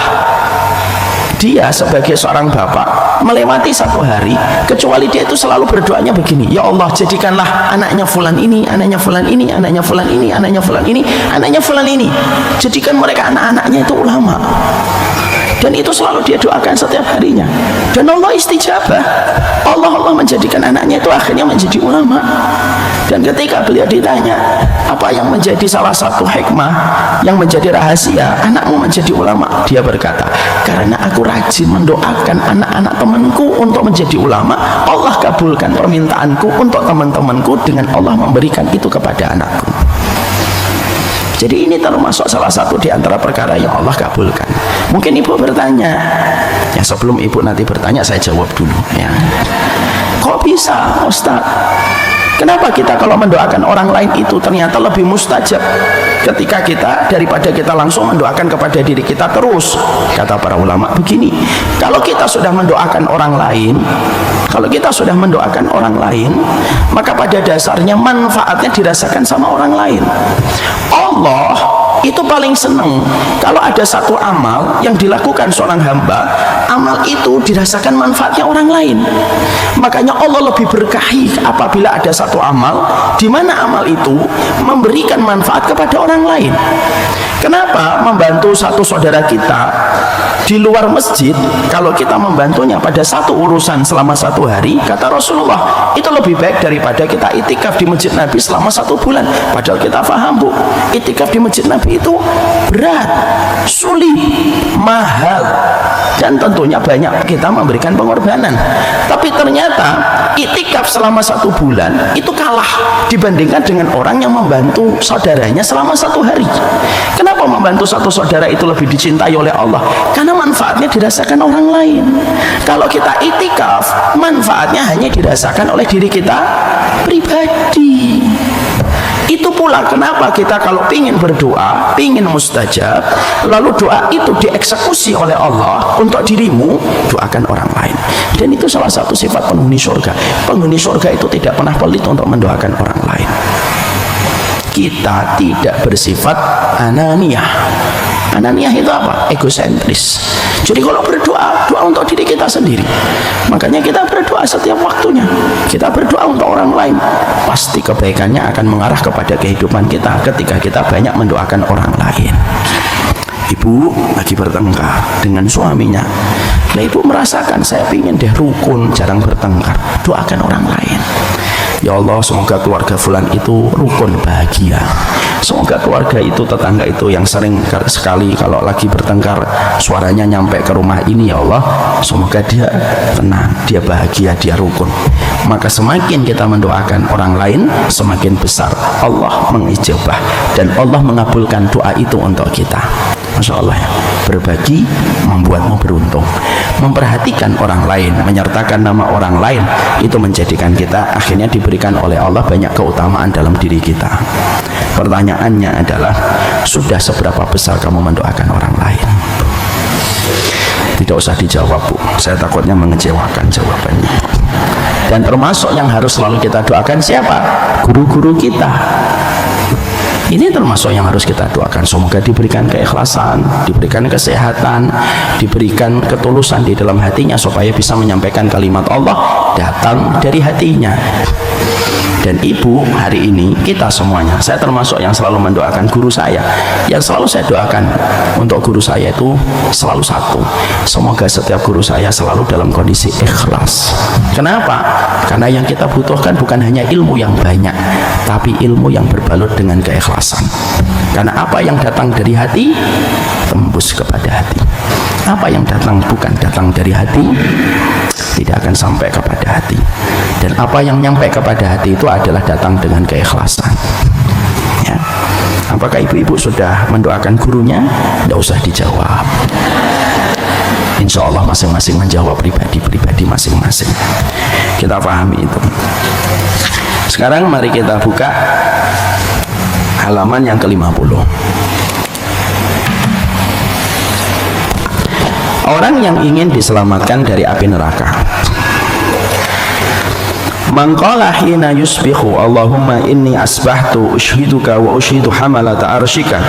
Speaker 1: dia sebagai seorang bapak melewati satu hari kecuali dia itu selalu berdoanya begini, ya Allah, jadikanlah anaknya fulan ini, anaknya fulan ini, anaknya fulan ini, anaknya fulan ini, anaknya fulan ini, jadikan mereka anak-anaknya itu ulama. Dan itu selalu dia doakan setiap harinya, dan Allah istijabah. Allah menjadikan anaknya itu akhirnya menjadi ulama. Dan ketika beliau ditanya apa yang menjadi salah satu hikmah yang menjadi rahasia anakmu menjadi ulama, dia berkata, karena aku rajin mendoakan anak-anak temanku untuk menjadi ulama, Allah kabulkan permintaanku untuk teman-temanku dengan Allah memberikan itu kepada anakku. Jadi ini termasuk salah satu di antara perkara yang Allah kabulkan. Mungkin ibu bertanya, ya sebelum ibu nanti bertanya saya jawab dulu ya. Kok bisa, Ustaz? Kenapa kita kalau mendoakan orang lain itu ternyata lebih mustajab ketika kita daripada kita langsung mendoakan kepada diri kita terus? Kata para ulama begini, kalau kita sudah mendoakan orang lain, kalau kita sudah mendoakan orang lain, maka pada dasarnya manfaatnya dirasakan sama orang lain. Allah itu paling senang kalau ada satu amal yang dilakukan seorang hamba, amal itu dirasakan manfaatnya orang lain. Makanya Allah lebih berkahi apabila ada satu amal di mana amal itu memberikan manfaat kepada orang lain. Kenapa? Membantu satu saudara kita di luar masjid, kalau kita membantunya pada satu urusan selama 1 hari, kata Rasulullah, itu lebih baik daripada kita itikaf di masjid Nabi selama 1 bulan. Padahal kita paham, Bu, itikaf di masjid Nabi itu berat, sulit, mahal, dan tentunya banyak kita memberikan pengorbanan. Tapi ternyata itikaf selama 1 bulan itu kalah dibandingkan dengan orang yang membantu saudaranya selama 1 hari. Kenapa membantu satu saudara itu lebih dicintai oleh Allah? Karena manfaatnya dirasakan orang lain. Kalau kita itikaf, manfaatnya hanya dirasakan oleh diri kita pribadi. Itu pula kenapa kita kalau ingin berdoa, ingin mustajab, lalu doa itu dieksekusi oleh Allah untuk dirimu, doakan orang lain. Dan itu salah satu sifat penghuni surga. Penghuni surga itu tidak pernah pelit untuk mendoakan orang lain. Kita tidak bersifat ananiyah. Ananiyah itu apa? Egosentris. Jadi kalau berdoa, doa untuk diri kita sendiri. Makanya kita berdoa setiap waktunya. Kita berdoa untuk orang lain. Pasti kebaikannya akan mengarah kepada kehidupan kita ketika kita banyak mendoakan orang lain. Ibu lagi bertengkar dengan suaminya. Nah, ibu merasakan, saya ingin deh rukun, jarang bertengkar. Doakan orang lain. Ya Allah, semoga keluarga fulan itu rukun, bahagia. Semoga keluarga itu, tetangga itu yang sering sekali kalau lagi bertengkar suaranya nyampe ke rumah ini, ya Allah, semoga dia tenang, dia bahagia, dia rukun. Maka semakin kita mendoakan orang lain, semakin besar Allah mengijabah dan Allah mengabulkan doa itu untuk kita. Masya Allah ya, berbagi membuatmu beruntung. Memperhatikan orang lain, menyertakan nama orang lain, itu menjadikan kita akhirnya diberikan oleh Allah banyak keutamaan dalam diri kita. Pertanyaannya adalah, sudah seberapa besar kamu mendoakan orang lain? Tidak usah dijawab, Bu, saya takutnya mengecewakan jawabannya. Dan termasuk yang harus selalu kita doakan siapa? Guru-guru kita. Ini termasuk yang harus kita doakan. Semoga diberikan keikhlasan, diberikan kesehatan, diberikan ketulusan di dalam hatinya supaya bisa menyampaikan kalimat Allah datang dari hatinya. Dan ibu, hari ini kita semuanya, saya termasuk yang selalu mendoakan guru saya. Yang selalu saya doakan untuk guru saya itu selalu satu, semoga setiap guru saya selalu dalam kondisi ikhlas. Kenapa? Karena yang kita butuhkan bukan hanya ilmu yang banyak, tapi ilmu yang berbalut dengan keikhlasan. Karena apa yang datang dari hati tembus kepada hati. Apa yang datang bukan datang dari hati tidak akan sampai kepada hati. Dan apa yang nyampe kepada hati itu adalah datang dengan keikhlasan. Ya. Apakah ibu-ibu sudah mendoakan gurunya? Tidak usah dijawab. Insya Allah masing-masing menjawab pribadi-pribadi masing-masing. Kita pahami itu. Sekarang mari kita buka halaman yang ke-50. Orang yang ingin diselamatkan dari api neraka. Man qala hina yusbihu Allahumma inni asbahtu ushiduka wa ushidu hamalata arshika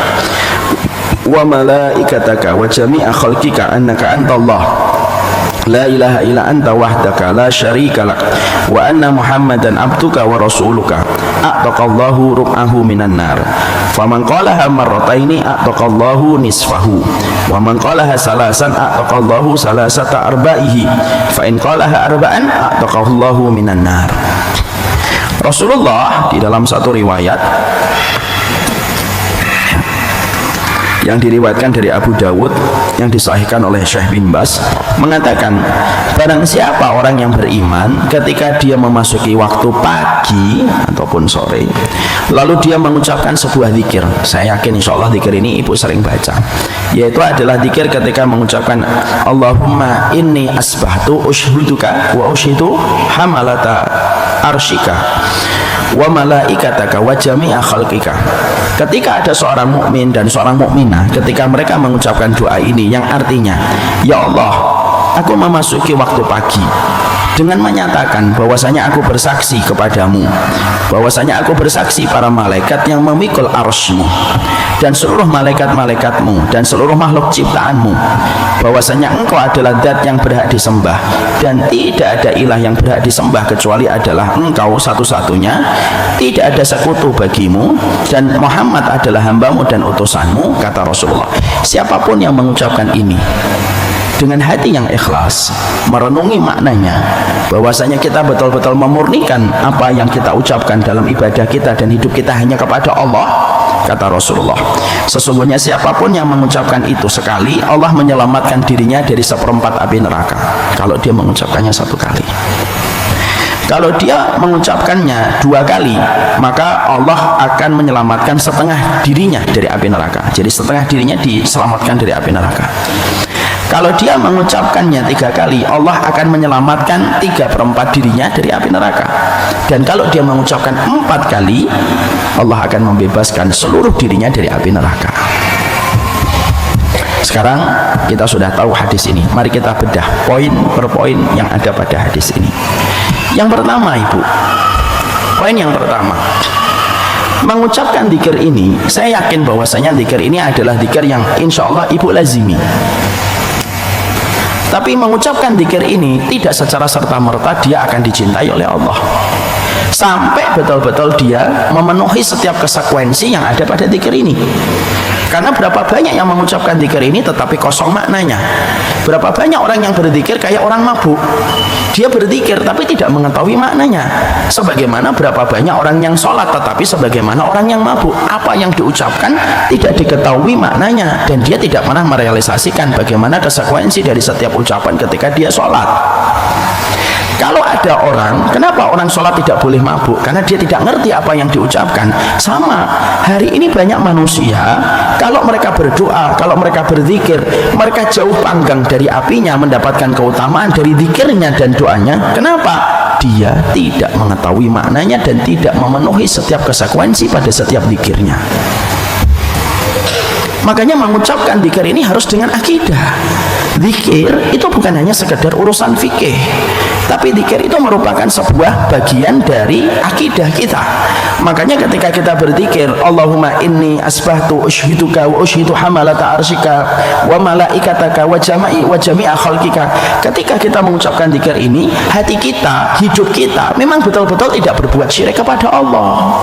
Speaker 1: wa malaikataka wa jami'a khalqika annaka antallah la ilaha illa anta wahdaka la syarika lak wa anna muhammadan abduka wa rasuluka a'taqallahu rub'ahu minan nar. Faman qalaha marrataini a'taqallahu nisfahu wa man qalaha salasan a'taqallahu salasata arbaihi fa in qalaha arba'an a'taqallahu minan nar. Rasulullah di dalam satu riwayat yang diriwayatkan dari Abu Dawud, yang disahihkan oleh Syekh bin Baz, mengatakan, barang siapa orang yang beriman ketika dia memasuki waktu pagi ataupun sore, lalu dia mengucapkan sebuah zikir. Saya yakin insya Allah zikir ini ibu sering baca, yaitu adalah zikir ketika mengucapkan Allahumma inni asbahtu ushiduka wa ushidu hamalata arshika wa malaikataka wa jami'a khalqika. Ketika ada seorang mukmin dan seorang mukminah, ketika mereka mengucapkan doa ini yang artinya, ya Allah, aku memasuki waktu pagi dengan menyatakan bahwasanya aku bersaksi kepadamu, bahwasanya aku bersaksi para malaikat yang memikul arsy-Mu dan seluruh malaikat-malaikatmu dan seluruh makhluk ciptaanmu, bahwasanya engkau adalah zat yang berhak disembah dan tidak ada ilah yang berhak disembah kecuali adalah engkau satu-satunya, tidak ada sekutu bagimu, dan Muhammad adalah hambamu dan utusanmu, kata Rasulullah. Siapapun yang mengucapkan ini dengan hati yang ikhlas, merenungi maknanya, bahwasanya kita betul-betul memurnikan apa yang kita ucapkan dalam ibadah kita dan hidup kita hanya kepada Allah. Kata Rasulullah, sesungguhnya siapapun yang mengucapkan itu sekali, Allah menyelamatkan dirinya dari 1/4 api neraka kalau dia mengucapkannya 1 kali. Kalau dia mengucapkannya 2 kali, maka Allah akan menyelamatkan setengah dirinya dari api neraka. Jadi setengah dirinya diselamatkan dari api neraka. Kalau dia mengucapkannya 3 kali, Allah akan menyelamatkan 3/4 dirinya dari api neraka. Dan kalau dia mengucapkan 4 kali, Allah akan membebaskan seluruh dirinya dari api neraka. Sekarang kita sudah tahu hadis ini. Mari kita bedah poin per poin yang ada pada hadis ini. Yang pertama, Ibu, poin yang pertama, mengucapkan dzikir ini, saya yakin bahwasanya dzikir ini adalah dzikir yang insya Allah Ibu lazimi. Tapi mengucapkan dzikir ini tidak secara serta-merta dia akan dicintai oleh Allah, sampai betul-betul dia memenuhi setiap konsekuensi yang ada pada dzikir ini. Karena berapa banyak yang mengucapkan dzikir ini tetapi kosong maknanya. Berapa banyak orang yang berzikir kayak orang mabuk. Dia berzikir tapi tidak mengetahui maknanya. Sebagaimana berapa banyak orang yang sholat tetapi sebagaimana orang yang mabuk. Apa yang diucapkan tidak diketahui maknanya, dan dia tidak pernah merealisasikan bagaimana konsekuensi dari setiap ucapan ketika dia sholat. Kalau ada orang, kenapa orang sholat tidak boleh mabuk? Karena dia tidak ngerti apa yang diucapkan. Sama, hari ini banyak manusia, kalau mereka berdoa, kalau mereka berzikir, mereka jauh panggang dari apinya, mendapatkan keutamaan dari zikirnya dan doanya. Kenapa? Dia tidak mengetahui maknanya dan tidak memenuhi setiap konsekuensi pada setiap zikirnya. Makanya mengucapkan dzikir ini harus dengan akidah. Dzikir itu bukan hanya sekedar urusan fikih, tapi dzikir itu merupakan sebuah bagian dari akidah kita. Makanya ketika kita berzikir, Allahumma inni asbahtu ushiduka wa ushidu hamalata arsyika wa malaikataka wa jami'a khalqika. Ketika kita mengucapkan dzikir ini, hati kita, hidup kita memang betul-betul tidak berbuat syirik kepada Allah.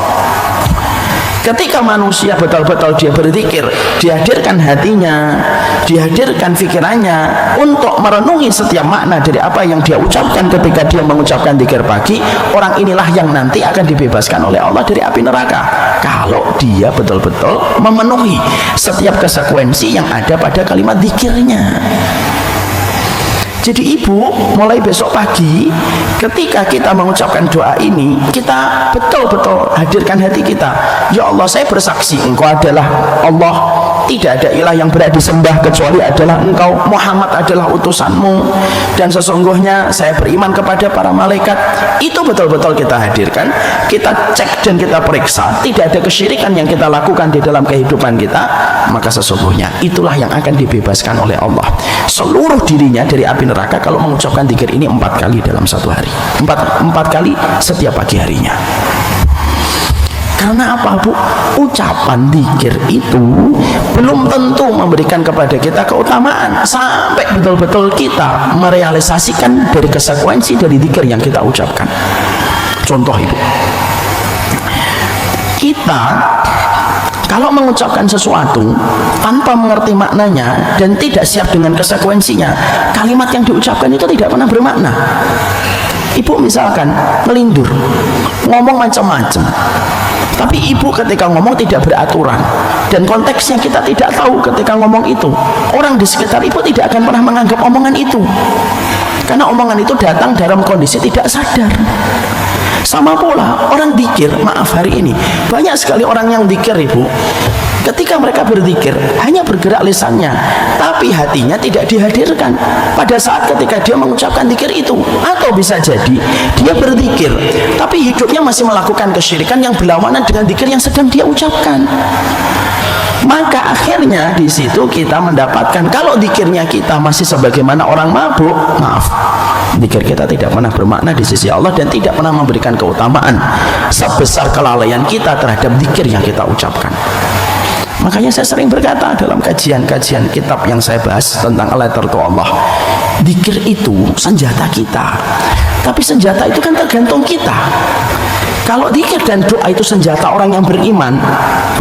Speaker 1: Ketika manusia betul-betul dia berzikir, dihadirkan hatinya, dihadirkan pikirannya untuk merenungi setiap makna dari apa yang dia ucapkan ketika dia mengucapkan dzikir pagi, orang inilah yang nanti akan dibebaskan oleh Allah dari api neraka. Kalau dia betul-betul memenuhi setiap konsekuensi yang ada pada kalimat dzikirnya. Jadi Ibu, mulai besok pagi ketika kita mengucapkan doa ini, kita betul-betul hadirkan hati kita. Ya Allah, saya bersaksi Engkau adalah Allah, tidak ada ilah yang berhak disembah kecuali adalah Engkau, Muhammad adalah utusanmu, dan sesungguhnya saya beriman kepada para malaikat. Itu betul-betul kita hadirkan, kita cek dan kita periksa, tidak ada kesyirikan yang kita lakukan di dalam kehidupan kita, maka sesungguhnya itulah yang akan dibebaskan oleh Allah seluruh dirinya dari api neraka kalau mengucapkan dzikir ini 4 kali dalam satu hari, 4 kali setiap pagi harinya. Karena apa, Bu? Ucapan dzikir itu belum tentu memberikan kepada kita keutamaan sampai betul-betul kita merealisasikan dari konsekuensi dari dzikir yang kita ucapkan. Contoh, Ibu, kita kalau mengucapkan sesuatu tanpa mengerti maknanya dan tidak siap dengan konsekuensinya, kalimat yang diucapkan itu tidak pernah bermakna. Ibu misalkan melindur, ngomong macam-macam, tapi Ibu ketika ngomong tidak beraturan, dan konteksnya kita tidak tahu ketika ngomong itu, orang di sekitar Ibu tidak akan pernah menganggap omongan itu, karena omongan itu datang dalam kondisi tidak sadar. Sama pula orang dzikir, maaf hari ini banyak sekali orang yang dzikir, Ibu, ketika mereka berzikir hanya bergerak lisannya tapi hatinya tidak dihadirkan pada saat ketika dia mengucapkan dzikir itu. Atau bisa jadi dia berzikir tapi hidupnya masih melakukan kesyirikan yang berlawanan dengan dzikir yang sedang dia ucapkan. Maka akhirnya di situ kita mendapatkan kalau dzikirnya kita masih sebagaimana orang mabuk, maaf, dzikir kita tidak pernah bermakna di sisi Allah dan tidak pernah memberikan keutamaan sebesar kelalaian kita terhadap dzikir yang kita ucapkan. Makanya saya sering berkata dalam kajian-kajian kitab yang saya bahas tentang letter to Allah, dzikir itu senjata kita, tapi senjata itu kan tergantung kita. Kalau zikir dan doa itu senjata orang yang beriman,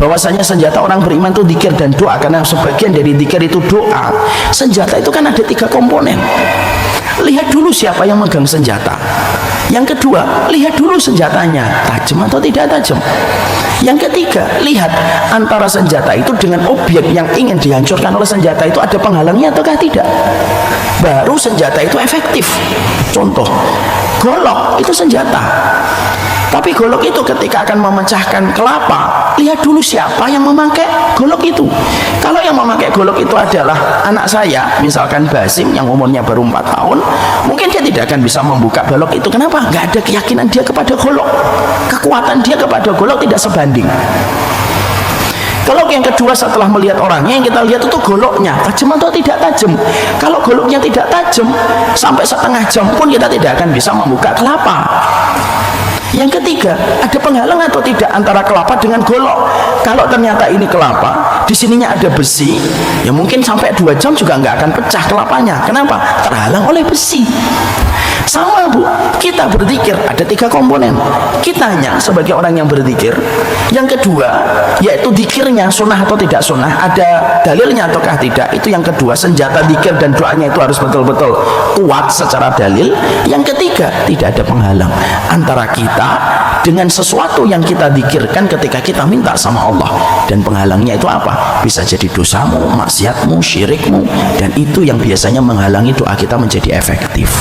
Speaker 1: bahwasanya senjata orang beriman itu zikir dan doa, karena sebagian dari zikir itu doa. Senjata itu kan ada 3 komponen. Lihat dulu siapa yang megang senjata. Yang kedua, lihat dulu senjatanya tajam atau tidak tajam. Yang ketiga, lihat antara senjata itu dengan objek yang ingin dihancurkan oleh senjata itu ada penghalangnya ataukah tidak. Baru senjata itu efektif. Contoh, golok itu senjata. Tapi golok itu ketika akan memecahkan kelapa, lihat dulu siapa yang memakai golok itu. Kalau yang memakai golok itu adalah anak saya, misalkan Basim yang umurnya baru 4 tahun, mungkin dia tidak akan bisa membuka golok itu. Kenapa? Nggak ada keyakinan dia kepada golok. Kekuatan dia kepada golok tidak sebanding. Kalau yang kedua, setelah melihat orangnya, yang kita lihat itu goloknya tajam atau tidak tajam. Kalau goloknya tidak tajam, sampai setengah jam pun kita tidak akan bisa membuka kelapa. Yang ketiga, ada penghalang atau tidak antara kelapa dengan golok. Kalau ternyata ini kelapa, di sininya ada besi, ya mungkin sampai 2 jam juga nggak akan pecah kelapanya. Kenapa? Terhalang oleh besi. Sama Bu, kita berzikir ada 3 komponen. Kitanya sebagai orang yang berzikir. Yang kedua, yaitu zikirnya sunnah atau tidak sunnah, ada dalilnya ataukah tidak. Itu yang kedua, senjata zikir dan doanya itu harus betul-betul kuat secara dalil. Yang ketiga, tidak ada penghalang antara kita dengan sesuatu yang kita zikirkan ketika kita minta sama Allah. Dan penghalangnya itu apa? Bisa jadi dosamu, maksiatmu, syirikmu, dan itu yang biasanya menghalangi doa kita menjadi efektif.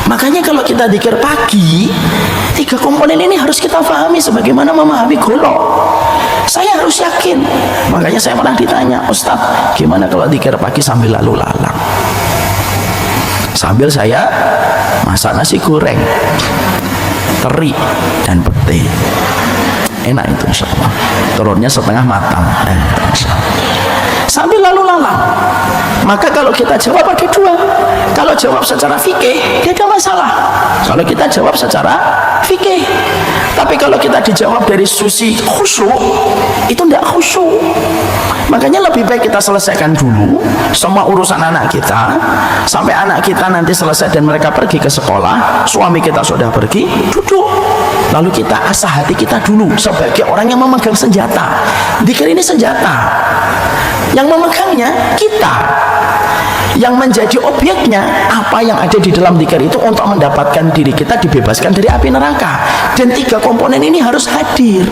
Speaker 1: Makanya kalau kita zikir pagi, 3 komponen ini harus kita pahami sebagaimana memahami golok. Saya harus yakin. Makanya saya pernah ditanya, Ustaz, gimana kalau zikir pagi sambil lalu lalang? Sambil saya masak nasi goreng, teri dan pete. Enak itu insya Allah. Telurnya setengah matang. Sambil lalu lalang. Maka kalau kita jawab ada 2. Kalau jawab secara fikih, tidak ada masalah. Kalau kita jawab secara fikih. Tapi kalau kita dijawab dari sisi khusyuk, itu tidak khusyuk. Makanya lebih baik kita selesaikan dulu semua urusan anak kita, sampai anak kita nanti selesai dan mereka pergi ke sekolah, suami kita sudah pergi, duduk. Lalu kita asah hati kita dulu sebagai orang yang memegang senjata. Zikir ini senjata. Yang memegangnya kita. Yang menjadi objeknya apa yang ada di dalam zikir itu untuk mendapatkan diri kita dibebaskan dari api neraka. Dan 3 komponen ini harus hadir.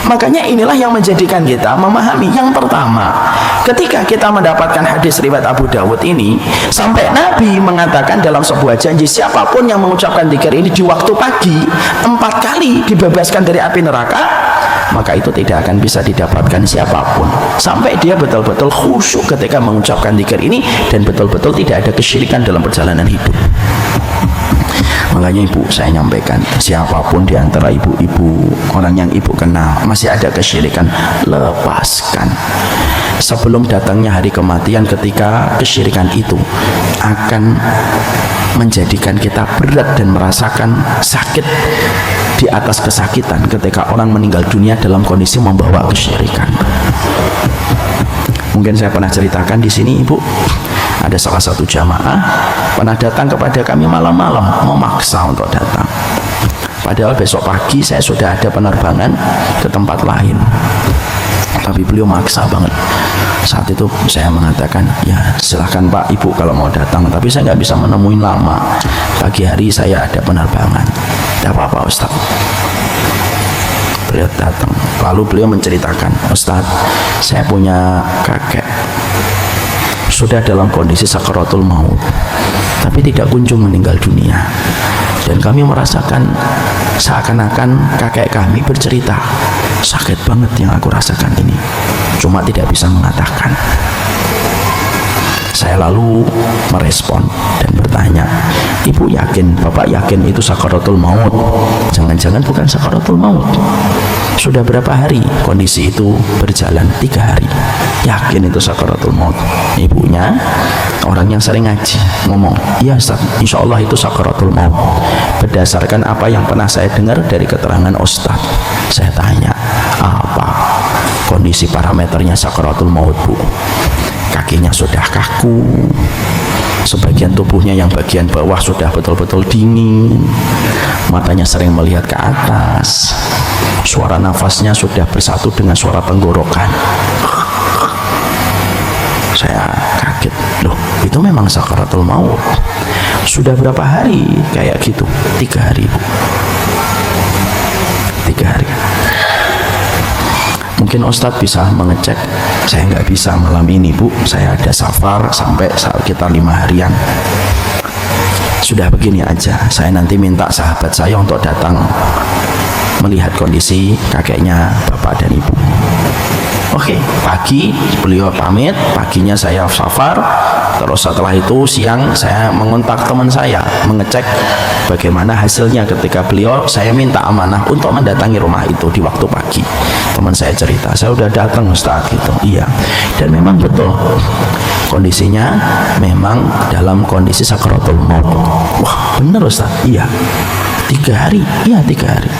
Speaker 1: Makanya inilah yang menjadikan kita memahami. Yang pertama, ketika kita mendapatkan hadis riwayat Abu Dawud ini, sampai Nabi mengatakan dalam sebuah janji, siapapun yang mengucapkan zikir ini di waktu pagi 4 kali dibebaskan dari api neraka, maka itu tidak akan bisa didapatkan siapapun sampai dia betul-betul khusyuk ketika mengucapkan zikir ini dan betul-betul tidak ada kesyirikan dalam perjalanan hidup. Makanya Ibu, saya nyampaikan, siapapun di antara ibu-ibu, orang yang Ibu kenal masih ada kesyirikan, lepaskan sebelum datangnya hari kematian, ketika kesyirikan itu akan menjadikan kita berat dan merasakan sakit di atas kesakitan ketika orang meninggal dunia dalam kondisi membawa kesyirikan. Mungkin saya pernah ceritakan di sini Ibu, ada salah satu jamaah pernah datang kepada kami malam-malam, memaksa untuk datang. Padahal besok pagi saya sudah ada penerbangan ke tempat lain, tapi beliau maksa banget. Saat itu saya mengatakan, ya silahkan Pak Ibu kalau mau datang, tapi saya nggak bisa menemuin lama. Pagi hari saya ada penerbangan. Tidak apa-apa Ustaz. Beliau datang, lalu beliau menceritakan, Ustaz, saya punya kakek sudah dalam kondisi sakaratul maut, tapi tidak kunjung meninggal dunia. Dan kami merasakan seakan-akan kakek kami bercerita, sakit banget yang aku rasakan ini, cuma tidak bisa mengatakan. Saya lalu merespon dan bertanya, Ibu yakin, Bapak yakin itu sakaratul maut? Jangan-jangan bukan sakaratul maut. Sudah berapa hari kondisi itu berjalan? 3 hari. Yakin itu sakaratul maut? Ibunya orang yang sering ngaji ngomong, iya Ustaz, insya Allah itu sakaratul maut, berdasarkan apa yang pernah saya dengar dari keterangan Ustaz. Saya tanya, apa kondisi parameternya sakaratul maut Bu? Kakinya sudah kaku, Sebagian tubuhnya yang bagian bawah sudah betul-betul dingin, matanya sering melihat ke atas, suara nafasnya sudah bersatu dengan suara tenggorokan. Saya kaget, loh itu memang sakaratul maut. Sudah berapa hari kayak gitu? 3 hari, Bu. 3 hari. Mungkin Ustadz bisa mengecek, saya nggak bisa malam ini, Bu. Saya ada safar sampai sekitar 5 harian. Sudah begini aja, saya nanti minta sahabat saya untuk datang melihat kondisi kakeknya bapak dan ibu. Oke, pagi beliau pamit, paginya saya safar. Terus setelah itu siang saya mengontak teman saya, mengecek bagaimana hasilnya ketika beliau, saya minta amanah untuk mendatangi rumah itu di waktu pagi. Teman saya cerita, saya udah datang Ustaz gitu. Iya, dan memang betul kondisinya memang dalam kondisi sakaratul maut. Wah bener Ustaz? Iya, 3 hari. Iya 3 hari.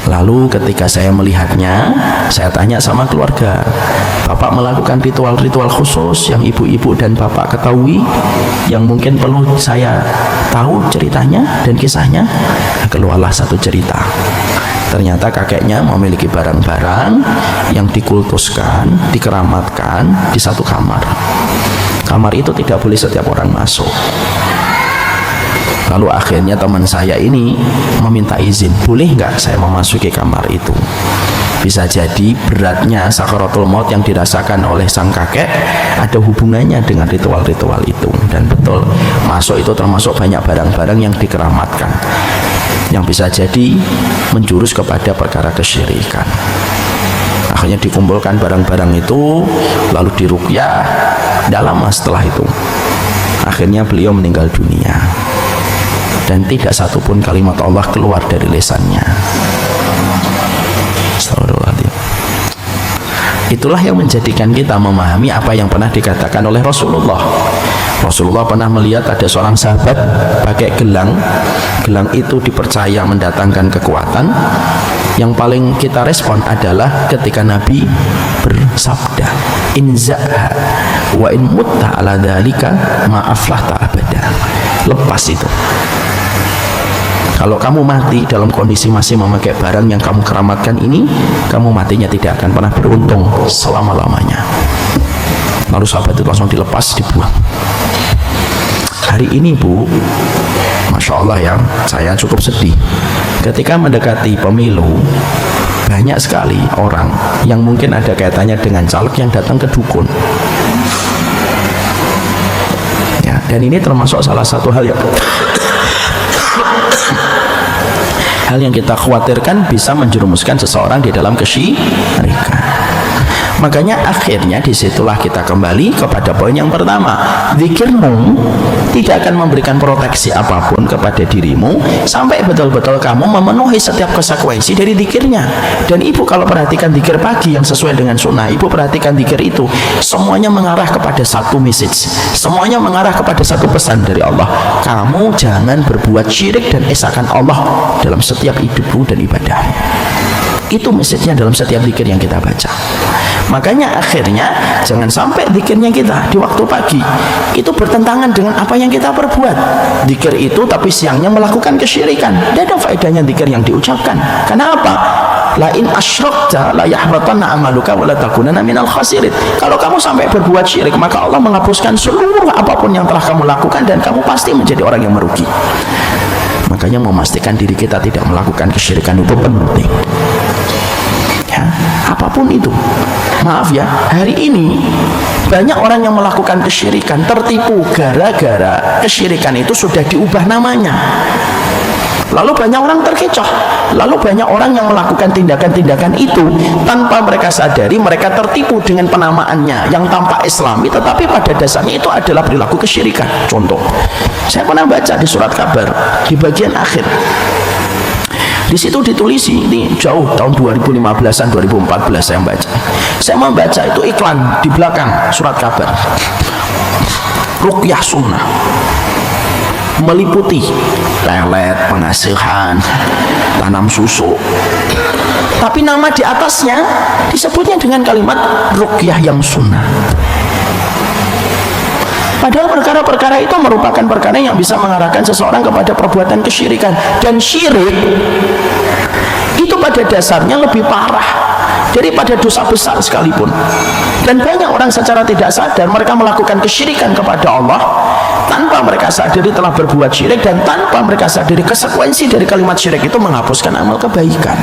Speaker 1: Lalu ketika saya melihatnya, saya tanya sama keluarga, Bapak melakukan ritual-ritual khusus yang ibu-ibu dan bapak ketahui, yang mungkin perlu saya tahu ceritanya dan kisahnya? Keluarlah satu cerita. Ternyata kakeknya memiliki barang-barang yang dikultuskan, dikeramatkan di satu kamar. Kamar itu tidak boleh setiap orang masuk. Lalu akhirnya teman saya ini meminta izin, boleh nggak saya memasuki kamar itu? Bisa jadi beratnya sakaratul maut yang dirasakan oleh sang kakek ada hubungannya dengan ritual-ritual itu. Dan betul, masuk itu termasuk banyak barang-barang yang dikeramatkan, yang bisa jadi menjurus kepada perkara kesyirikan. Akhirnya dikumpulkan barang-barang itu, lalu diruqyah. Lama setelah itu akhirnya beliau meninggal dunia, dan tidak satupun kalimat Allah keluar dari lisannya. Astagfirullahaladzim. Itulah yang menjadikan kita memahami apa yang pernah dikatakan oleh Rasulullah. Rasulullah pernah melihat ada seorang sahabat pakai gelang. Gelang itu dipercaya mendatangkan kekuatan. Yang paling kita respon adalah ketika Nabi bersabda, inza'ha wa in mutta ala dhalika ma'aflahta abada. Lepas itu. Kalau kamu mati dalam kondisi masih memakai barang yang kamu keramatkan ini, kamu matinya tidak akan pernah beruntung selama-lamanya. Lalu sahabat itu langsung dilepas, dibuang. Hari ini, Bu, Masya Allah ya, saya cukup sedih. Ketika mendekati pemilu, banyak sekali orang yang mungkin ada kaitannya dengan caleg yang datang ke dukun. Ya, dan ini termasuk salah satu hal yang kita khawatirkan bisa menjerumuskan seseorang di dalam kesyirikan. Makanya akhirnya disitulah kita kembali kepada poin yang pertama, zikirmu tidak akan memberikan proteksi apapun kepada dirimu sampai betul-betul kamu memenuhi setiap konsekuensi dari zikirnya. Dan ibu kalau perhatikan zikir pagi yang sesuai dengan sunnah, ibu perhatikan zikir itu semuanya mengarah kepada satu message, semuanya mengarah kepada satu pesan dari Allah. Kamu jangan berbuat syirik dan esakan Allah dalam setiap hidupmu dan ibadahmu. Itu message-nya dalam setiap zikir yang kita baca. Makanya akhirnya jangan sampai zikirnya kita di waktu pagi itu bertentangan dengan apa yang kita perbuat. Zikir itu tapi siangnya melakukan kesyirikan. Tidak ada faedahnya zikir yang diucapkan. Karena apa? La in asyrakta la yahbatanna amaluka wa la takunanna minal khasirin. Kalau kamu sampai berbuat syirik, maka Allah menghapuskan seluruh apapun yang telah kamu lakukan dan kamu pasti menjadi orang yang merugi. Makanya memastikan diri kita tidak melakukan kesyirikan itu penting. Ya, apapun itu. Maaf ya, hari ini banyak orang yang melakukan kesyirikan tertipu gara-gara kesyirikan itu sudah diubah namanya. Lalu banyak orang terkecoh. Lalu banyak orang yang melakukan tindakan-tindakan itu tanpa mereka sadari, mereka tertipu dengan penamaannya yang tampak islami, tetapi pada dasarnya itu adalah perilaku kesyirikan. Contoh, saya pernah baca di surat kabar di bagian akhir. Di situ ditulis, ini jauh tahun 2015-an 2014 saya baca. Saya membaca itu iklan di belakang surat kabar. Ruqyah sunnah meliputi lelet, pengasihan, tanam susu. Tapi nama di atasnya disebutnya dengan kalimat ruqyah yang sunnah. Padahal perkara-perkara itu merupakan perkara yang bisa mengarahkan seseorang kepada perbuatan kesyirikan. Dan syirik itu pada dasarnya lebih parah daripada dosa besar sekalipun. Dan banyak orang secara tidak sadar mereka melakukan kesyirikan kepada Allah tanpa mereka sadari telah berbuat syirik, dan tanpa mereka sadari konsekuensi dari kalimat syirik itu menghapuskan amal kebaikan.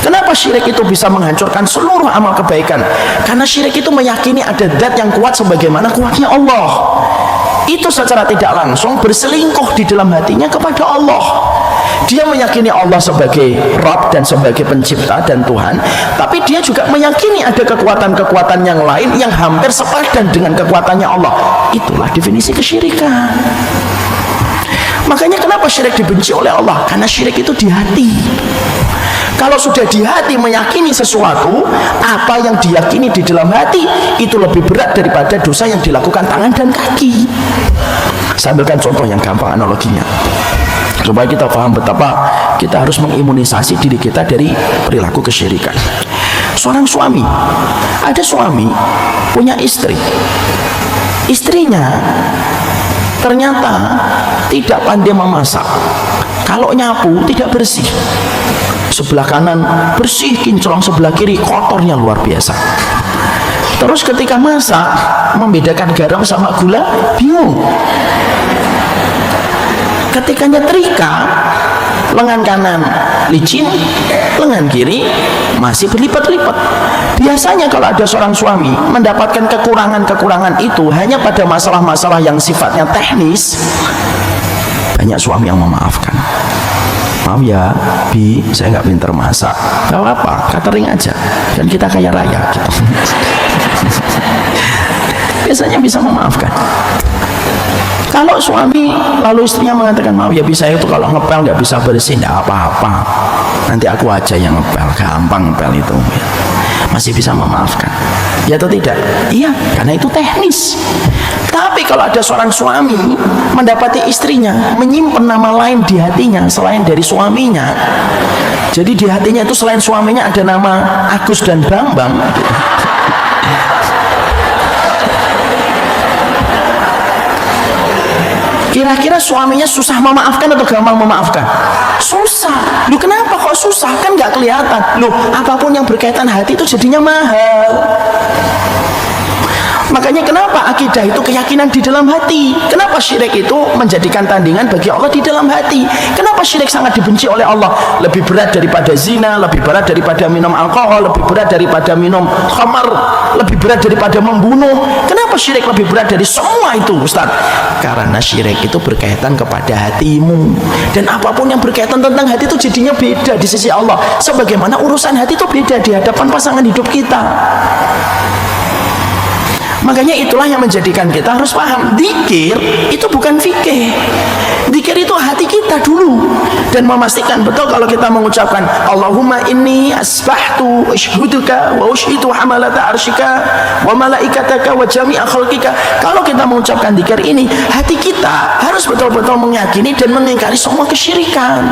Speaker 1: Kenapa syirik itu bisa menghancurkan seluruh amal kebaikan? Karena syirik itu meyakini ada zat yang kuat sebagaimana kuatnya Allah. Itu secara tidak langsung berselingkuh di dalam hatinya kepada Allah. Dia meyakini Allah sebagai Rabb dan sebagai pencipta dan Tuhan, tapi dia juga meyakini ada kekuatan-kekuatan yang lain yang hampir sepadan dengan kekuatannya Allah. Itulah definisi kesyirikan. Makanya kenapa syirik dibenci oleh Allah? Karena syirik itu di hati. Kalau sudah di hati meyakini sesuatu, apa yang diyakini di dalam hati itu lebih berat daripada dosa yang dilakukan tangan dan kaki. Saya ambilkan contoh yang gampang analoginya, supaya kita paham betapa kita harus mengimunisasi diri kita dari perilaku kesyirikan. Seorang suami, ada suami punya istri, istrinya ternyata tidak pandai memasak. Kalau nyapu tidak bersih, sebelah kanan bersih kinclong, sebelah kiri kotornya luar biasa. Terus ketika masak, membedakan garam sama gula bingung. Ketika nyetrika, lengan kanan licin, lengan kiri masih berlipat-lipat. Biasanya kalau ada seorang suami mendapatkan kekurangan-kekurangan itu hanya pada masalah-masalah yang sifatnya teknis, banyak suami yang memaafkan. Maaf ya Bi, saya nggak pinter masak. Gak apa-apa, catering aja, dan kita kaya raya gitu. Biasanya bisa memaafkan. Kalau suami lalu istrinya mengatakan, maaf ya Bi, saya itu kalau ngepel nggak bisa bersih, nggak apa-apa, nanti aku aja yang ngepel, gampang ngepel itu. Masih bisa memaafkan, ya atau tidak? Iya, karena itu teknis. Tapi kalau ada seorang suami mendapati istrinya menyimpan nama lain di hatinya selain dari suaminya, jadi di hatinya itu selain suaminya ada nama Agus dan Bambang, kira-kira suaminya susah memaafkan atau gampang memaafkan? Susah. Lu kenapa kok susah? Kan nggak kelihatan. Lu apapun yang berkaitan hati itu jadinya mahal. Makanya kenapa akidah itu keyakinan di dalam hati? Kenapa syirik itu menjadikan tandingan bagi Allah di dalam hati? Kenapa syirik sangat dibenci oleh Allah? Lebih berat daripada zina, lebih berat daripada minum alkohol, lebih berat daripada minum khamar, lebih berat daripada membunuh. Kenapa syirik lebih berat dari semua itu, Ustaz? Karena syirik itu berkaitan kepada hatimu, dan apapun yang berkaitan tentang hati itu jadinya beda di sisi Allah, sebagaimana urusan hati itu beda di hadapan pasangan hidup kita. Makanya itulah yang menjadikan kita harus paham, dzikir itu bukan fikih. Dzikir itu hati kita dulu, dan memastikan betul kalau kita mengucapkan Allahumma inni asbahtu ashhuduka wa ushidu hamalata arsyika wa malaikataka wa jami'a khalqika. Kalau kita mengucapkan dzikir ini, hati kita harus betul-betul meyakini dan mengingkari semua kesyirikan.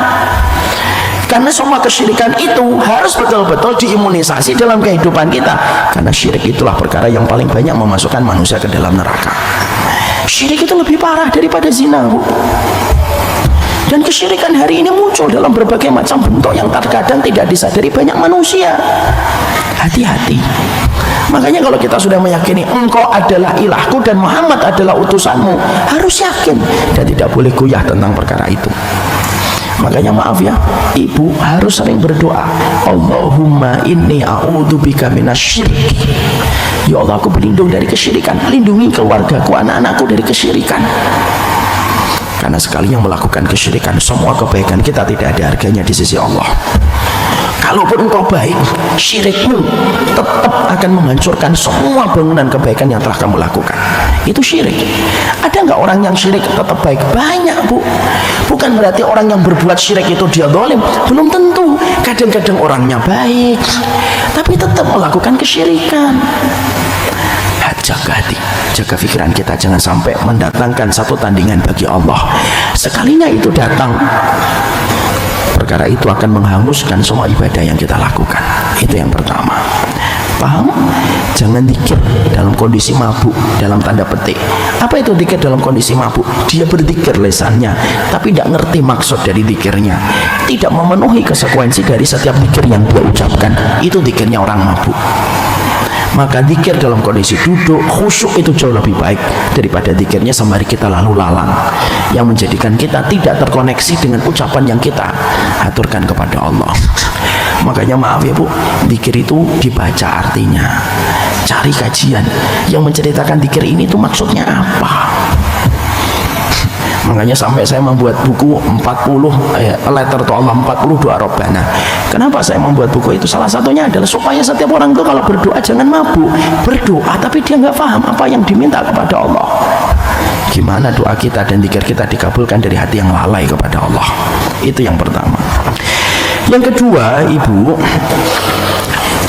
Speaker 1: Karena semua kesyirikan itu harus betul-betul diimunisasi dalam kehidupan kita. Karena syirik itulah perkara yang paling banyak memasukkan manusia ke dalam neraka. Syirik itu lebih parah daripada zina, Bu. Dan kesyirikan hari ini muncul dalam berbagai macam bentuk yang terkadang tidak disadari banyak manusia. Hati-hati. Makanya kalau kita sudah meyakini engkau adalah ilahku dan Muhammad adalah utusanmu, harus yakin dan tidak boleh goyah tentang perkara itu. Makanya maaf ya, ibu harus sering berdoa, Allahumma inni a'udzubika minasyirki. Ya Allah, aku berlindung dari kesyirikan. Lindungi keluargaku, anak-anakku dari kesyirikan. Karena sekali yang melakukan kesyirikan, semua kebaikan kita tidak ada harganya di sisi Allah. Kalaupun engkau baik, syirikmu tetap akan menghancurkan semua bangunan kebaikan yang telah kamu lakukan. Itu syirik. Ada nggak orang yang syirik tetap baik? Banyak, Bu. Bukan berarti orang yang berbuat syirik itu dia zalim. Belum tentu. Kadang-kadang orangnya baik, tapi tetap melakukan kesyirikan. Jaga hati, jaga pikiran kita, jangan sampai mendatangkan satu tandingan bagi Allah. Sekalinya itu datang, perkara itu akan menghanguskan semua ibadah yang kita lakukan. Itu yang pertama.
Speaker 2: Paham? Jangan zikir dalam kondisi mabuk, dalam tanda petik. Apa itu zikir dalam kondisi mabuk? Dia berzikir lesannya, tapi tidak ngerti maksud dari zikirnya, tidak memenuhi konsekuensi dari setiap zikir yang dia ucapkan. Itu zikirnya orang mabuk. Maka zikir dalam kondisi duduk khusyuk itu jauh lebih baik daripada zikirnya sembari kita lalu lalang, yang menjadikan kita tidak terkoneksi dengan ucapan yang kita aturkan kepada Allah. Makanya maaf ya Bu, zikir itu dibaca artinya, cari kajian yang menceritakan zikir ini itu maksudnya apa. Makanya sampai saya membuat buku 40 letter to Allah, 40 doa Rabbana. Kenapa saya membuat buku itu? Salah satunya adalah supaya setiap orang itu kalau berdoa jangan mabuk. Berdoa tapi dia nggak paham apa yang diminta kepada Allah. Gimana doa kita dan zikir kita dikabulkan dari hati yang lalai kepada Allah. Itu yang pertama. Yang kedua, Ibu,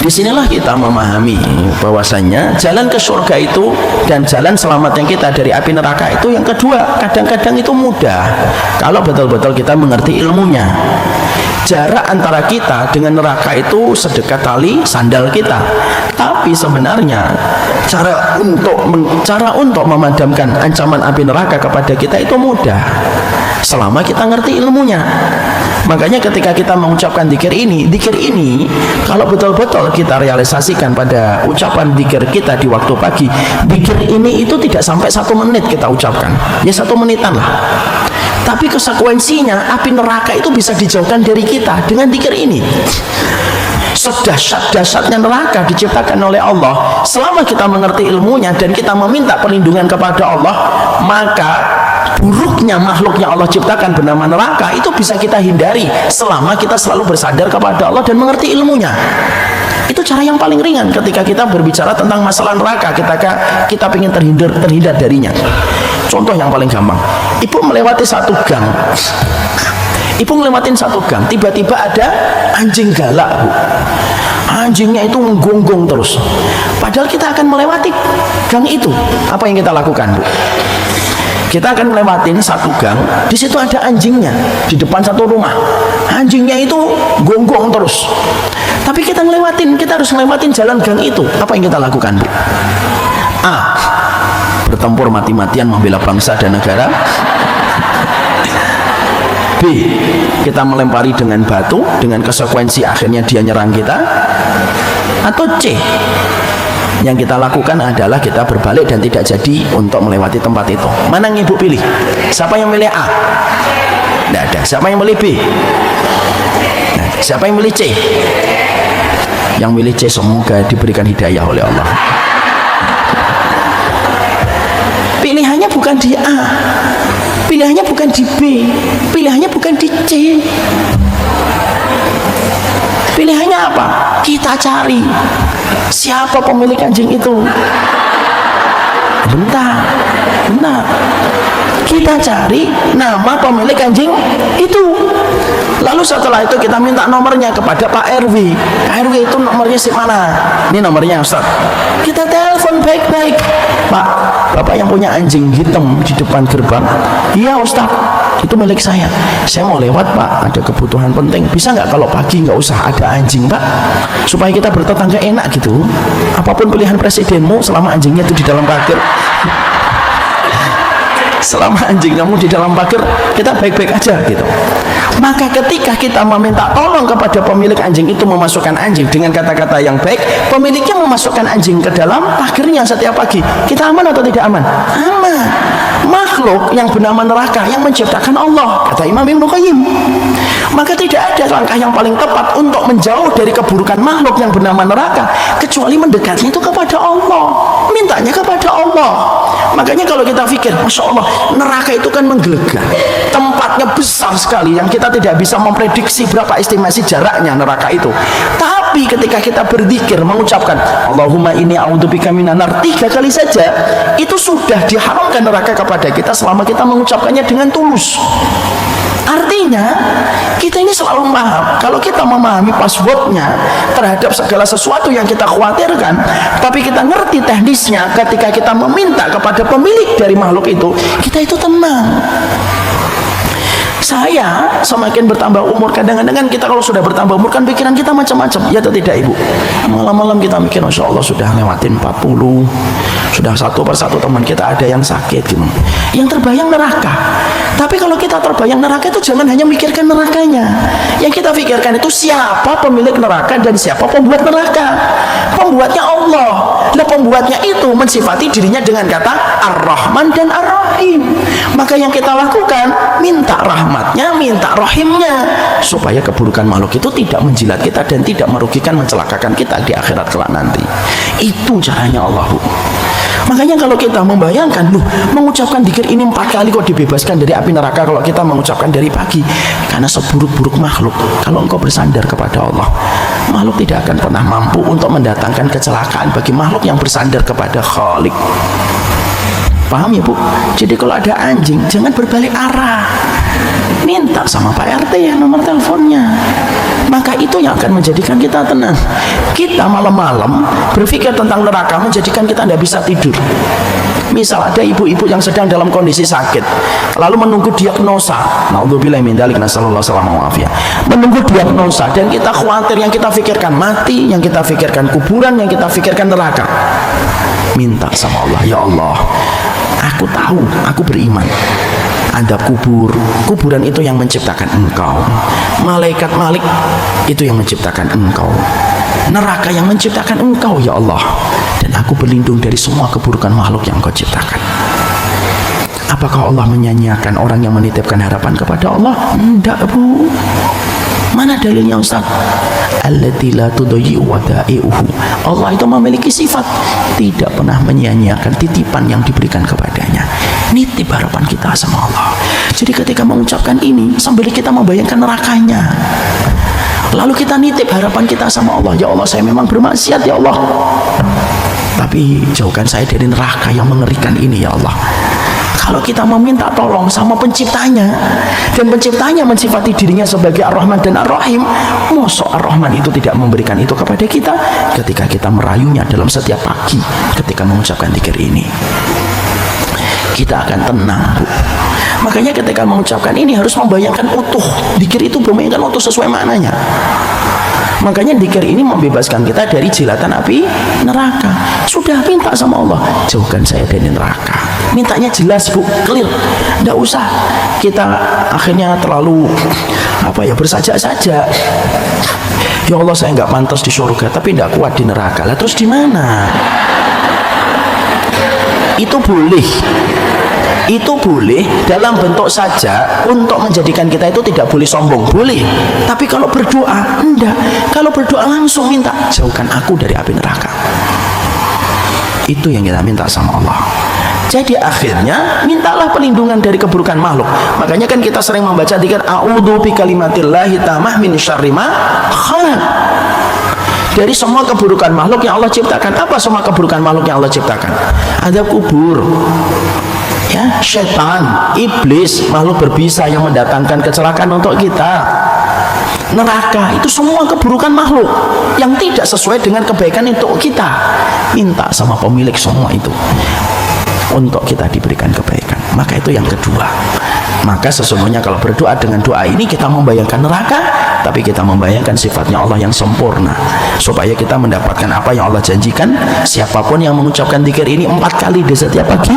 Speaker 2: disinilah kita memahami bahwasanya jalan ke surga itu dan jalan selamatnya kita dari api neraka itu yang kedua kadang-kadang itu mudah kalau betul-betul kita mengerti ilmunya. Jarak antara kita dengan neraka itu sedekat tali sandal kita, tapi sebenarnya cara untuk memadamkan ancaman api neraka kepada kita itu mudah selama kita ngerti ilmunya. Makanya ketika kita mengucapkan zikir ini kalau betul-betul kita realisasikan pada ucapan zikir kita di waktu pagi, zikir ini itu tidak sampai 1 menit kita ucapkan, ya 1 menitan lah, tapi konsekuensinya api neraka itu bisa dijauhkan dari kita dengan zikir ini. Sedahsyat-dahsyatnya neraka diciptakan oleh Allah selama kita mengerti ilmunya dan kita meminta perlindungan kepada Allah, maka buruknya makhluk yang Allah ciptakan bernama neraka itu bisa kita hindari selama kita selalu bersandar kepada Allah dan mengerti ilmunya. Itu cara yang paling ringan ketika kita berbicara tentang masalah neraka, kita ingin terhindar darinya. Contoh yang paling gampang, Ibu melewati satu gang, tiba-tiba ada anjing galak, Bu. Anjingnya itu menggonggong terus, padahal kita akan melewati gang itu. Apa yang kita lakukan, Bu? Kita akan melewatin satu gang, di situ ada anjingnya di depan satu rumah. Anjingnya itu gonggong terus, tapi kita harus ngelewatin jalan gang itu. Apa yang kita lakukan, Bu? A. Bertempur mati-matian membela bangsa dan negara. B. Kita melempari dengan batu, dengan konsekuensi akhirnya dia nyerang kita. Atau C. Yang kita lakukan adalah kita berbalik dan tidak jadi untuk melewati tempat itu. Mana yang Ibu pilih? Siapa yang milih A? Tidak ada. Siapa yang milih B? Nah, siapa yang milih C? Yang milih C semoga diberikan hidayah oleh Allah. Pilihannya bukan di A, pilihannya bukan di B, pilihannya bukan di C. Pilihannya apa? Kita cari siapa pemilik anjing itu. Bentar. Kita cari nama pemilik anjing itu. Lalu setelah itu kita minta nomornya kepada Pak RW. Pak RW itu nomornya si mana? Ini nomornya Ustaz. Kita telepon baik-baik. Pak, Bapak yang punya anjing hitam di depan gerbang. Iya Ustaz, itu milik saya. Saya mau lewat Pak, ada kebutuhan penting. Bisa nggak kalau pagi nggak usah ada anjing Pak, supaya kita bertetangga enak gitu. Apapun pilihan presidenmu selama anjingnya itu di dalam pagar. Selama anjing kamu di dalam pagar, kita baik-baik aja gitu. Maka ketika kita meminta tolong kepada pemilik anjing itu memasukkan anjing dengan kata-kata yang baik, pemiliknya memasukkan anjing ke dalam pagarnya setiap pagi, kita aman atau tidak aman? Aman. Makhluk yang bernama neraka yang menciptakan Allah, kata Imam Ibnu Qayyim. Maka tidak ada langkah yang paling tepat untuk menjauh dari keburukan makhluk yang bernama neraka kecuali mendekatnya itu kepada Allah, mintanya kepada Allah. Makanya kalau kita pikir, Masya Allah, neraka itu kan menggelegar, tempatnya besar sekali yang kita tidak bisa memprediksi berapa estimasi jaraknya neraka itu. Tapi ketika kita berzikir mengucapkan Allahumma inni a'udzubika minan nar 3 kali saja, itu sudah diharamkan neraka kepada kita selama kita mengucapkannya dengan tulus. Artinya kita ini selalu paham, kalau kita memahami passwordnya terhadap segala sesuatu yang kita khawatirkan, tapi kita ngerti teknisnya, ketika kita meminta kepada pemilik dari makhluk itu, kita itu tenang. Saya semakin bertambah umur, kadang-kadang kita kalau sudah bertambah umur kan pikiran kita macam-macam, ya atau tidak ibu? Malam-malam kita mikir, Masya Allah sudah lewatin 40, sudah satu persatu teman kita ada yang sakit gitu. Yang terbayang neraka. Tapi kalau kita terbayang neraka itu jangan hanya mikirkan nerakanya. Yang kita pikirkan itu siapa pemilik neraka dan siapa pembuat neraka. Pembuatnya Allah. Nah, pembuatnya itu mensifati dirinya dengan kata Ar-Rahman dan Ar-Rahim. Maka yang kita lakukan, minta rahmatnya, minta rahimnya, supaya keburukan makhluk itu tidak menjilat kita dan tidak merugikan, mencelakakan kita di akhirat kelak nanti. Itu caranya Allah, Bu. Makanya kalau kita membayangkan, loh, mengucapkan dzikir ini 4 kali kok dibebaskan dari api neraka kalau kita mengucapkan dari pagi. Karena seburuk-buruk makhluk, kalau engkau bersandar kepada Allah, makhluk tidak akan pernah mampu untuk mendatangkan kecelakaan bagi makhluk yang bersandar kepada Khalik. Paham ya, Bu? Jadi kalau ada anjing, jangan berbalik arah, minta sama Pak RT nomor teleponnya. Maka itu yang akan menjadikan kita tenang. Kita malam-malam berpikir tentang neraka menjadikan kita tidak bisa tidur. Misal ada ibu-ibu yang sedang dalam kondisi sakit, lalu menunggu diagnosa, naudzubillah min dzalik, nasallallahu alaihi wasallam, menunggu diagnosa, dan kita khawatir, yang kita pikirkan mati, yang kita pikirkan kuburan, yang kita pikirkan neraka. Minta sama Allah, ya Allah, aku tahu, aku beriman ada kuburan itu yang menciptakan engkau, malaikat Malik itu yang menciptakan engkau, neraka yang menciptakan engkau, ya Allah, dan aku berlindung dari semua keburukan makhluk yang engkau ciptakan. Apakah Allah menyanyiakan orang yang menitipkan harapan kepada Allah? Tidak, Bu. Mana dalilnya, Ustaz? Allati la tudayyi'u wada'i'uhu. Allah itu memiliki sifat tidak pernah menyia-nyiakan titipan yang diberikan kepadanya. Nitip harapan kita sama Allah. Jadi ketika mengucapkan ini sambil kita membayangkan nerakanya, lalu kita nitip harapan kita sama Allah, ya Allah, saya memang bermaksiat, ya Allah, tapi jauhkan saya dari neraka yang mengerikan ini, ya Allah. Kalau kita meminta tolong sama penciptanya, dan penciptanya mensifati dirinya sebagai Ar-Rahman dan Ar-Rahim, mosok Ar-Rahman itu tidak memberikan itu kepada kita ketika kita merayunya dalam setiap pagi ketika mengucapkan dzikir ini. Kita akan tenang, Bu. Makanya ketika mengucapkan ini harus membayangkan utuh. Dzikir itu membayangkan utuh sesuai maknanya. Makanya dzikir ini membebaskan kita dari jilatan api neraka. Sudah minta sama Allah, jauhkan saya dari neraka. Mintanya jelas, Bu, clear. Tidak usah kita akhirnya terlalu bersajak saja. Ya Allah, saya nggak pantas di surga, tapi tidak kuat di neraka. Lah terus di mana? Itu boleh dalam bentuk saja untuk menjadikan kita itu tidak boleh sombong, boleh. Tapi kalau berdoa, enggak. Kalau berdoa langsung minta, jauhkan aku dari api neraka. Itu yang kita minta sama Allah. Jadi akhirnya mintalah perlindungan dari keburukan makhluk. Makanya kan kita sering membaca dzikir a'udzu bikalimatillahi tammah min syarri ma khalaq. Dari semua keburukan makhluk yang Allah ciptakan. Apa semua keburukan makhluk yang Allah ciptakan? Ada kubur, ya, setan, iblis, makhluk berbisa yang mendatangkan kecelakaan untuk kita, neraka, itu semua keburukan makhluk yang tidak sesuai dengan kebaikan untuk kita. Minta sama pemilik semua itu untuk kita diberikan kebaikan. Maka itu yang kedua. Maka sesungguhnya kalau berdoa dengan doa ini kita membayangkan neraka, tapi kita membayangkan sifatnya Allah yang sempurna, supaya kita mendapatkan apa yang Allah janjikan. Siapapun yang mengucapkan dzikir ini 4 kali di setiap pagi,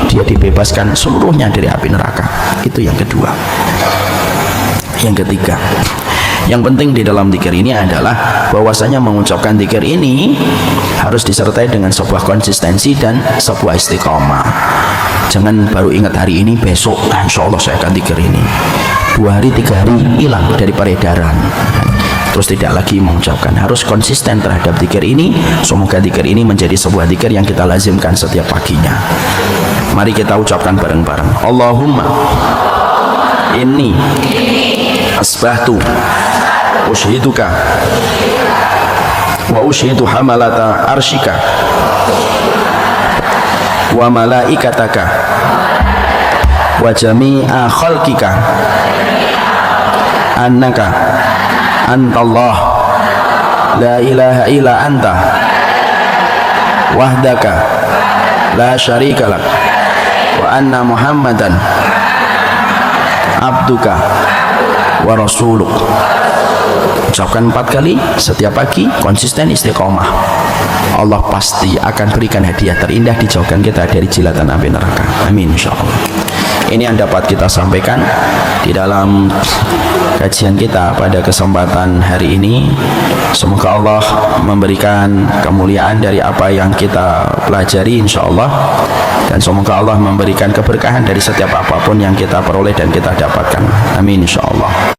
Speaker 2: dia dibebaskan seluruhnya dari api neraka. Itu yang kedua. Yang ketiga, yang penting di dalam dzikir ini adalah bahwasanya mengucapkan dzikir ini harus disertai dengan sebuah konsistensi dan sebuah istiqomah. Jangan baru ingat hari ini, besok insya Allah saya akan dzikir ini. 2 hari 3 hari hilang dari peredaran, terus tidak lagi mengucapkan. Harus konsisten terhadap dzikir ini. Semoga dzikir ini menjadi sebuah dzikir yang kita lazimkan setiap paginya. Mari kita ucapkan bareng-bareng. Allahumma inni asbahtu ushiduka wa ushidu hamalata arshika wa malaikataka wa jami'a khalqika annaka antallah la ilaha illa anta wahdaka la syarika lak wa anna muhammadan
Speaker 1: abduka wa rasuluk. Ucapkan 4 kali setiap pagi, konsisten istiqomah. Allah pasti akan berikan hadiah terindah, dijauhkan kita dari jilatan api neraka. Amin insyaallah. Ini yang dapat kita sampaikan di dalam kajian kita pada kesempatan hari ini. Semoga Allah memberikan kemuliaan dari apa yang kita pelajari insyaallah, dan semoga Allah memberikan keberkahan dari setiap apapun yang kita peroleh dan kita dapatkan. Amin insyaallah.